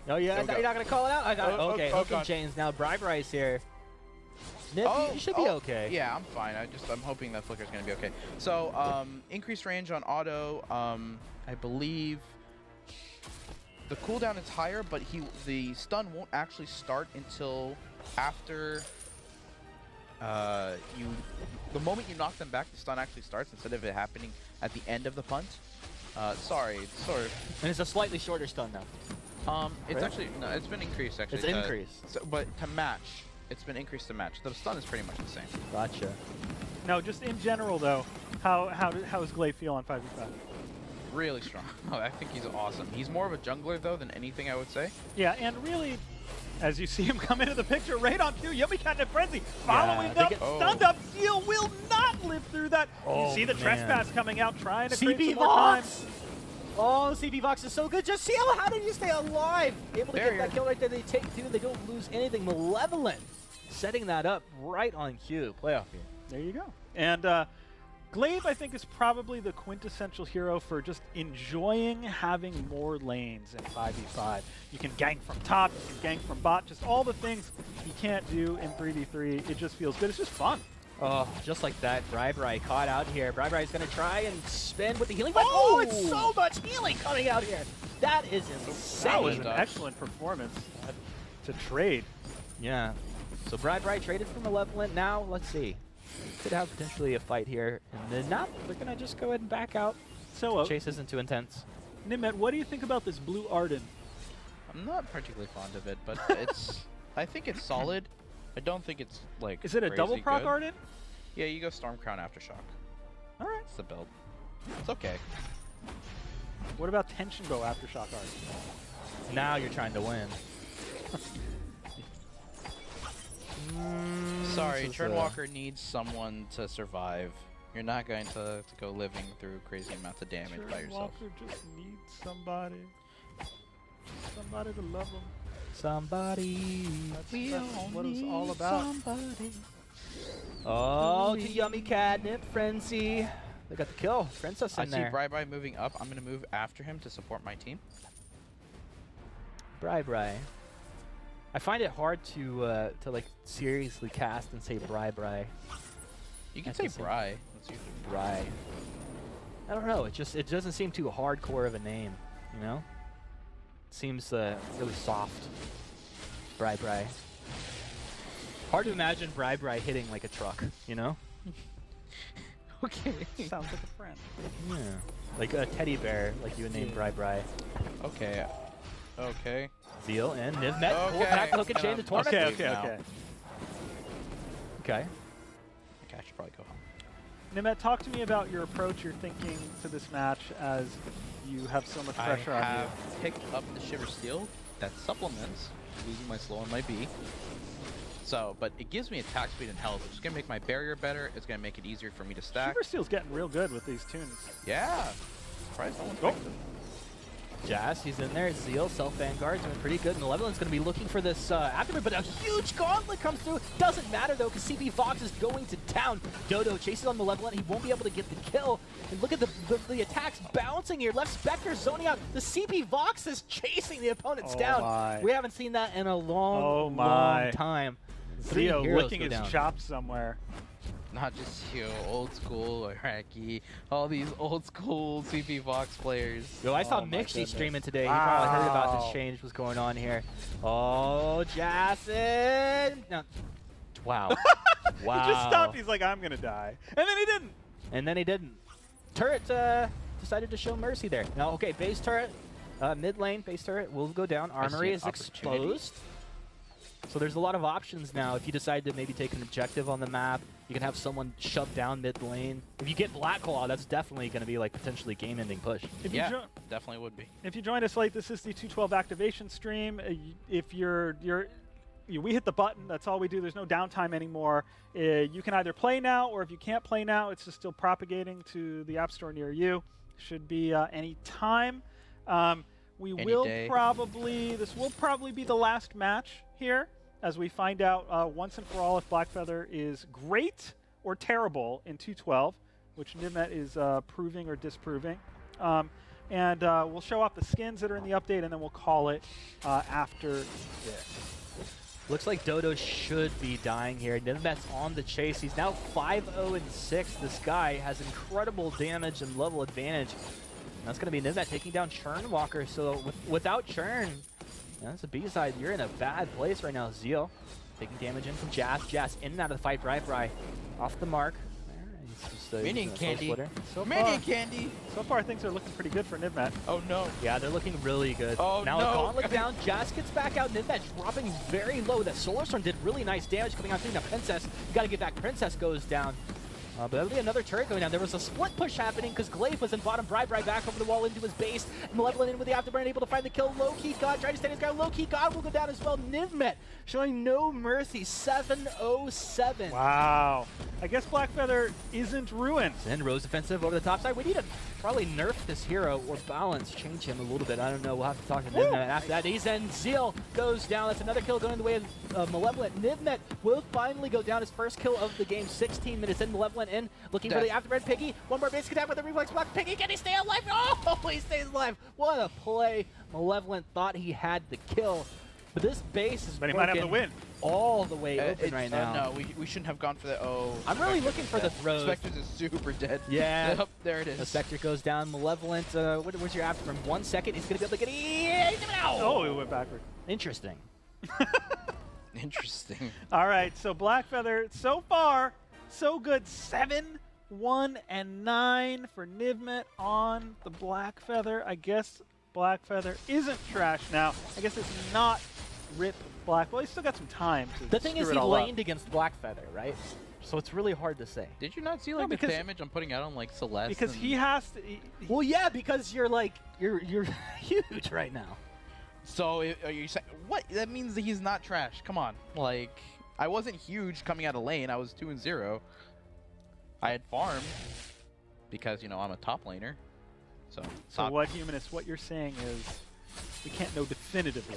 Oh yeah, Go, go. you're not gonna call it out. I got okay. oh, Hook and God. chains now. Bribe Rice here. Nip, you should be okay. Yeah, I'm fine. I'm hoping that flicker's gonna be okay. So increased range on auto. I believe the cooldown is higher, but the stun won't actually start until after the moment you knock them back, the stun actually starts instead of it happening at the end of the punt. Sorry, sort of. And it's a slightly shorter stun now. It's Right? actually no, it's been increased actually. It's increased. So, but to match, it's been increased to match. The stun is pretty much the same. Gotcha. No, just in general though, how does Glaive feel on 5v5? Really strong. Oh, I think he's awesome. He's more of a jungler though than anything, I would say. Yeah, and really, as you see him come into the picture, right on cue, Yummy Cat and Frenzy, following they up, get- stunned up, Seal will not live through that. Oh, You see the man. trespass coming out, trying to create CB some more time. Vox! Oh, CB Vox is so good. Just see how did you stay alive? Able to There get that you kill right there. They take two. They don't lose anything. Malevolent setting that up right on cue. Playoff here. There you go. And Glaive, I think, is probably the quintessential hero for just enjoying having more lanes in 5v5. You can gank from top, you can gank from bot, just all the things you can't do in 3v3. It just feels good. It's just fun. Oh, just like that. Bribe caught out here. Bribe is going to try and spin with the healing. Oh! Oh, it's so much healing coming out here. That is insane. That was an Dodge. excellent performance to trade. Yeah. So Bribe traded for Malevolent. Now, let's see. Could have potentially a fight here. And then not. They're going to just go ahead and back out. So, Chase isn't too intense. Nimet, what do you think about this blue Arden? I'm not particularly fond of it, but I think it's solid. I don't think it's like. Is it a crazy double proc good. Arden? Yeah, you go Stormcrown Aftershock. All right. It's the build. It's okay. What about Tension Bow Aftershock Arden? Now you're trying to win. Sorry, this is, Churnwalker needs someone to survive. You're not going to go living through crazy amounts of damage by yourself. Walker just needs somebody. Somebody to love him. Somebody. That's what it's all about. Oh, to Yummy Catnip, Frenzy. They got the kill. Princess I in see there. Bribe moving up. I'm going to move after him to support my team. Bribe. I find it hard to like seriously cast and say Bribe. You can That's say the same. Bri. That's usually Bribe. I don't know. It doesn't seem too hardcore of a name, you know? It seems really soft. Bribe. Hard to imagine Bribe hitting like a truck, you know? Okay. Sounds like a friend. Yeah. Like a teddy bear, like you would name Bribe. Okay. Okay. Zeal and Nivmet. Okay. Pull back the hook and chain to Torment. Okay, leave okay, now. okay. Okay. Okay, I should probably go home. Nimet, talk to me about your approach, your thinking to this match as you have so much pressure I on have picked up the Shiver Steel that supplements losing my slow and my B. So, but it gives me attack speed and health, which is going to make my barrier better. It's going to make it easier for me to you. stack. Shiver Steel's getting real good with these tunes. Yeah. Surprised no one's Oh. picked it. Jazz, he's in there. Zeal, Self-Vanguard, doing pretty good. Malevolent's going to be looking for this afterward, but a huge gauntlet comes through. Doesn't matter, though, because CB Vox is going to town. Dodo chases on Malevolent. He won't be able to get the kill. And look at the attacks bouncing here. Left Spectre zoning out. The CB Vox is chasing the opponents Oh down. my. We haven't seen that in a long, my. long time. Three Theo heroes licking go his down. chops somewhere. Not just you, old school, Iraqi, all these old school CP Vox players. Yo, I saw Oh my Mixie goodness. streaming today. He probably heard about Wow. this change was going on here. Oh, Jason! No. Wow. Wow. He just stopped. He's like, I'm going to die. And then he didn't. And then he didn't. Turret decided to show mercy there. Now, okay, base turret, mid lane, base turret will go down. Armory an is opportunity. exposed. So there's a lot of options now if you decide to maybe take an objective on the map. You can have someone shoved down mid lane. If you get Black Claw, that's definitely going to be like potentially game-ending push. Yeah, definitely would be. If you joined us late, this is the 212 activation stream. If we hit the button, that's all we do. There's no downtime anymore. You can either play now, or if you can't play now, it's just still propagating to the App Store near you. Should be any time. This will probably be the last match here, as we find out once and for all if Blackfeather is great or terrible in 212, which Nivmet is proving or disproving. And we'll show off the skins that are in the update, and then we'll call it after this. Looks like Dodo should be dying here. Nivmet's on the chase. He's now 5-0-6. This guy has incredible damage and level advantage. And that's going to be Nivmet taking down Churnwalker. So without Churn, that's a B-side. You're in a bad place right now. Zeal taking damage in from Jazz. Jazz in and out of the fight. Bri off the mark. Minion candy. Candy. So far, things are looking pretty good for Nivmet. Oh no. Yeah, they're looking really good. Oh now no. a gauntlet down. Jazz gets back out. Nivmet dropping very low. That Solar Storm did really nice damage coming out through. Now Princess, you gotta get back. Princess goes down. But that'll be another turret going down. There was a split push happening because Glaive was in bottom. Bri back over the wall into his base. Malevolent in with the afterburn, able to find the kill. Low-key God trying to stand his ground. Low-key God will go down as well. Nivmet showing no mercy. 7-0-7. Wow. I guess Blackfeather isn't ruined. And Rose defensive over the top side. We need to probably nerf this hero or balance, change him a little bit. I don't know. We'll have to talk to Nivmet after that. Ezen Zeal goes down. That's another kill going the way of Malevolent. Nivmet will finally go down. His first kill of the game. 16 minutes in. Malevolent in, looking for the afterburn. Piggy, one more basic attack with a reflex block. Piggy, can he stay alive? Oh, he stays alive. What a play. Malevolent thought he had the kill. But this base is he might have the win. All the way open right now. No, we shouldn't have gone for the. Oh, I'm really looking for the throws. Spectres is super dead. Yeah. Yep, there it is. The Spectre goes down. Malevolent, where's your after from 1 second? He's going to be able to get it. Oh, it went backward. Interesting. Interesting. All right, so Blackfeather, so far, so good. 7-1-9 for Nivmet on the Blackfeather. I guess Blackfeather isn't trash now. I guess it's not rip Black. Well, he's still got some time to The thing is, he screw it all laned up. against Blackfeather, right? So it's really hard to say. Did you not see like the damage I'm putting out on like Celeste? Because he has to. Well, yeah, because you're like you're huge right now. So are you saying what? That means that he's not trash. Come on, like I wasn't huge coming out of lane. I was 2-0. I had farmed because I'm a top laner. So what, Humanist? What you're saying is we can't know definitively.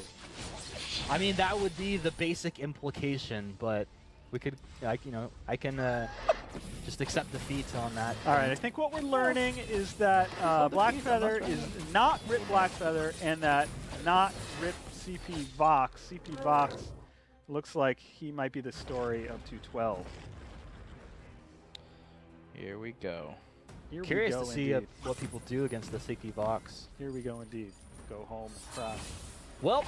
I mean, that would be the basic implication, but we could, I can just accept defeat on that. All right, I think what we're learning is that Blackfeather is not Rip Blackfeather, and that not Rip CP Vox. CP Vox looks like he might be the story of 212. Here we go. Curious to see what people do against the CP Vox. Here we go indeed. Go home and cry. Well,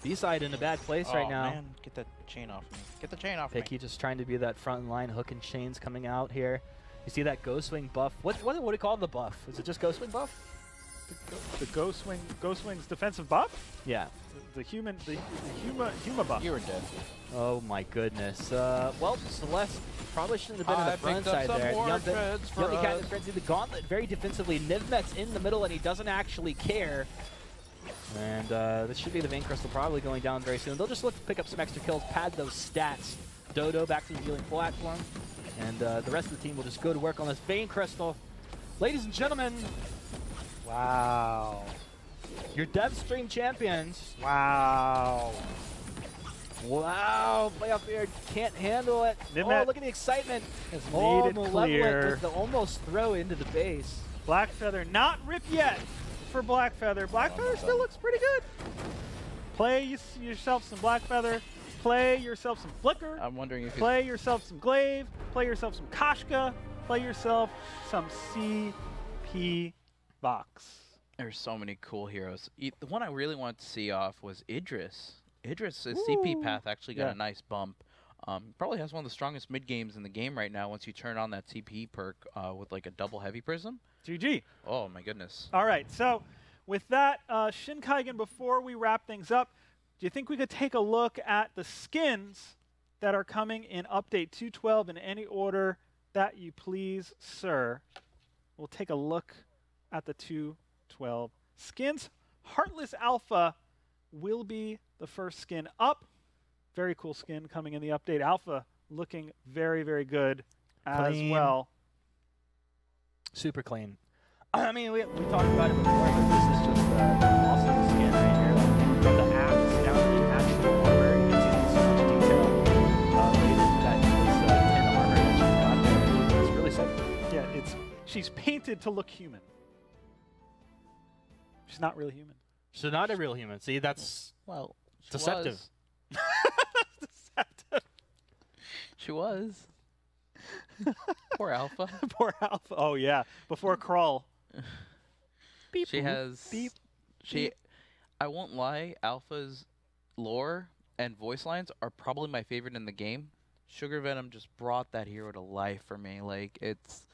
B-side in a bad place right now. Man, get that chain off me. Get the chain off me. Picky just trying to be that front line hook and chains coming out here. You see that Ghost Wing buff. What do you call the buff? Is it just Ghost Wing buff? The Ghost Wing's defensive buff? Yeah. The Huma buff. You were dead. Oh my goodness. Well, Celeste probably shouldn't have been on the front side there. Yummy Cat and Frenzy, the Gauntlet very defensively. Nivmet's in the middle and he doesn't actually care. And this should be the Vein Crystal probably going down very soon. They'll just look to pick up some extra kills, pad those stats. Dodo back to the healing platform. And the rest of the team will just go to work on this Vein Crystal. Ladies and gentlemen, wow. Your Dev Stream champions. Wow. Wow, playoff here can't handle it. Nivmet look at the excitement. has made it clear. With the almost throw into the base. Blackfeather not rip yet for Blackfeather. Blackfeather still looks pretty good. Play yourself some Blackfeather. Play yourself some Flicker. I'm wondering if play yourself some Glaive. Play yourself some Koshka. Play yourself some CP Vox. There's so many cool heroes. The one I really wanted to see off was Idris. Idris' CP path actually got a nice bump. Probably has one of the strongest mid games in the game right now once you turn on that CP perk with like a double heavy prism. GG. Oh my goodness. All right, so with that, Shinkaigen, before we wrap things up, do you think we could take a look at the skins that are coming in Update 212 in any order that you please, sir. We'll take a look at the 212 skins. Heartless Alpha will be the first skin up. Very cool skin coming in the update. Alpha looking very, very good as well. Super clean. I mean, we talked about it before, but this is just an awesome skin right here. Like, from the apps down to the actual armor, you can see so much detail that this tin armor that she's got there. It's really sick. Yeah, she's painted to look human. She's not really human. She's not a real human. See, that's deceptive. Deceptive. She was. Poor Alpha. Poor Alpha. Oh yeah, before crawl. Beep, She has. beep. She. I won't lie. Alpha's lore and voice lines are probably my favorite in the game. Sugar Venom just brought that hero to life for me. Like it's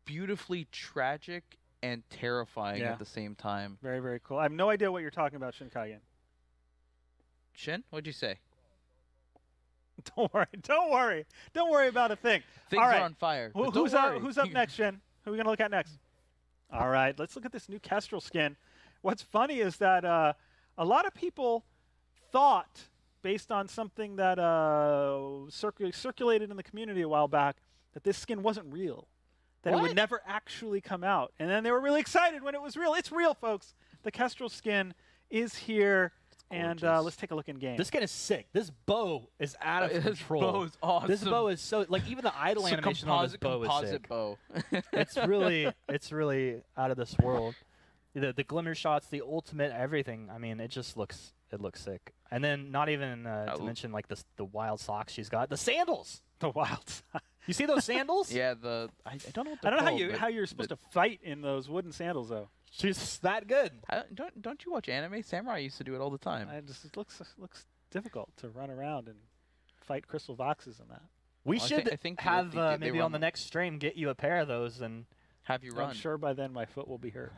beautifully tragic and terrifying Yeah. at the same time. Very, very cool. I have no idea what you're talking about, Shinkai. Shin, what'd you say? Don't worry. Don't worry. Don't worry about a thing. Things All right. are on fire. Who- but don't who's worry. up? Who's up next, Shin? Who are we gonna look at next? All right. Let's look at this new Kestrel skin. What's funny is that a lot of people thought, based on something that circulated in the community a while back, that this skin wasn't real, that it would What? never actually come out. And then they were really excited when it was real. It's real, folks. The Kestrel skin is here, and gorgeous. let's take a look in game. This skin is sick. This bow is out of This control. bow is awesome. This bow is so like even the idle It's a animation on this bow is sick. bow. It's really out of this world. The glimmer shots, the ultimate, everything. I mean, it looks sick. And then not even to mention like the wild socks she's got, the sandals. the wild. You see those sandals? Yeah, I don't know what I they're don't know called, how you're supposed to fight in those wooden sandals, though. She's that good. Don't you watch anime? Samurai used to do it all the time. It looks difficult to run around and fight crystal boxes and that. We Well, I should thi- I think have they maybe run on the them. next stream get you a pair of those and Have you run? I'm sure by then my foot will be hurt.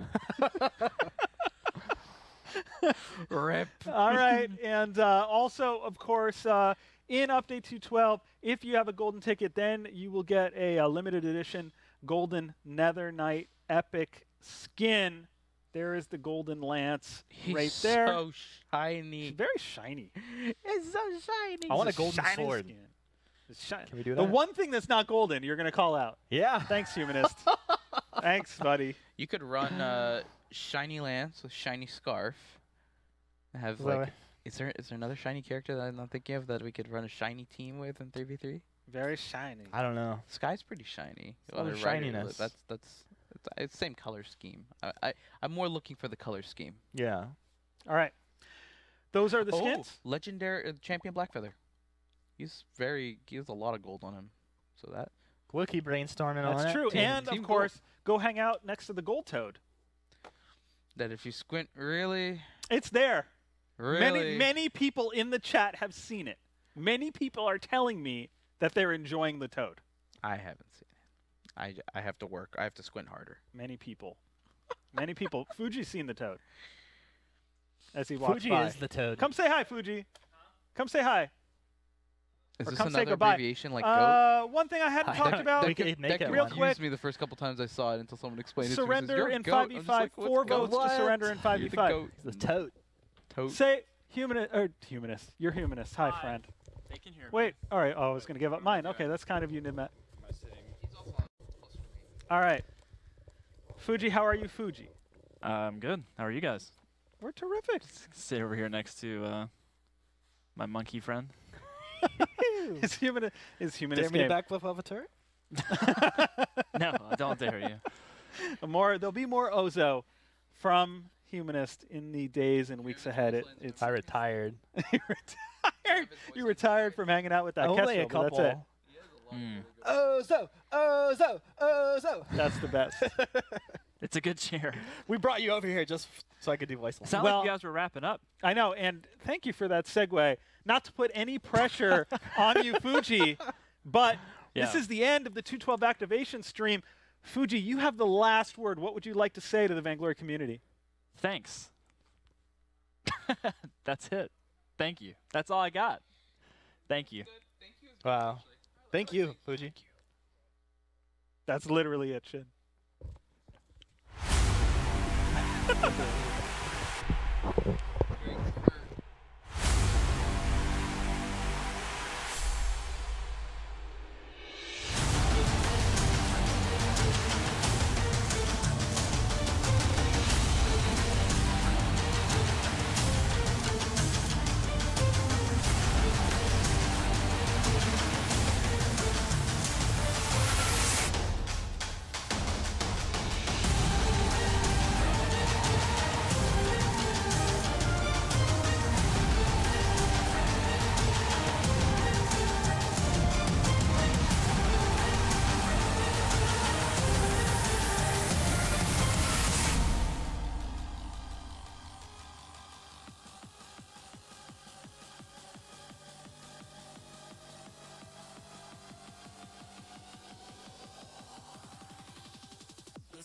Rip. All right, and also, of course, in Update 212, if you have a golden ticket, then you will get a limited edition Golden Nether Knight Epic skin. There is the Golden Lance He's right there. so shiny. It's very shiny. It's so shiny. I want a It's golden shiny sword. skin. It's shiny. Can we do The that? one thing that's not golden, you're going to call out. Yeah. Thanks, Humanist. Thanks, buddy. You could run shiny lance with shiny scarf. Have Is that like, right? is there another shiny character that I'm not thinking of that we could run a shiny team with in 3v3? Very shiny. I don't know. Sky's pretty shiny. It's a lot of Other rider- shininess. It's same color scheme. I'm more looking for the color scheme. Yeah. All right. Those are the skins. Legendary champion Blackfeather. He has a lot of gold on him. So that We'll keep brainstorming on it. That's true. And, Team of course, go hang out next to the Gold Toad. if you squint really, It's there. really, Many people in the chat have seen it. Many people are telling me that they're enjoying the Toad. I haven't seen it. I have to work. I have to squint harder. Many people. Many people. Fuji's seen the Toad. As he walks Fuji by. is the toad. Come say hi, Fuji. Come say hi. Is Or this come say another goodbye. abbreviation like goat? One thing I hadn't talked about. We could make it real one. quick. confused me the first couple times I saw it until someone explained it to me. Surrender Says, "You're a in goat." I'm just 5v5. like, "What's 4 goat?" votes to surrender in You're the 5v5. goat. The toad. Toad. Say humanist. You're humanist. Hi, friend. They can hear me. Wait. All right. Oh, I was going to give up mine. Okay, that's kind of you, Nimet. Am I sitting? All right. Fuji, how are you, Fuji? I'm good. How are you guys? We're terrific. Sit over here next to my monkey friend. Is humanist Dare game. me to backflip off a turret? No, I don't dare you. There'll be more Ozo from humanist in the days and weeks ahead. It's I retired. you retired. You retired from hanging out with that Only a Kestrel, but couple. that's it. Ozo, Ozo, Ozo. That's the best. It's a good chair. We brought you over here just so I could do voice line. Sound Well- like you guys were wrapping up. I know, and thank you for that segue. Not to put any pressure on you, Fuji, but this Yeah. is the end of the 212 activation stream. Fuji, you have the last word. What would you like to say to the Vainglory community? Thanks. That's it. Thank you. That's all I got. Thank you. Wow. Thank you, Fuji. That's literally it, Shin.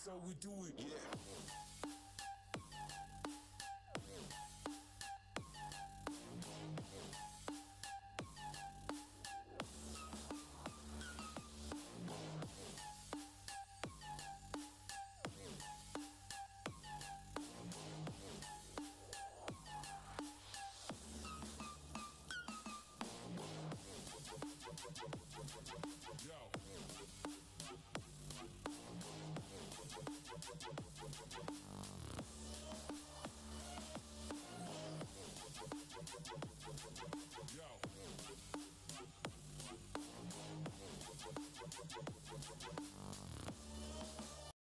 That's how we do it. Yeah.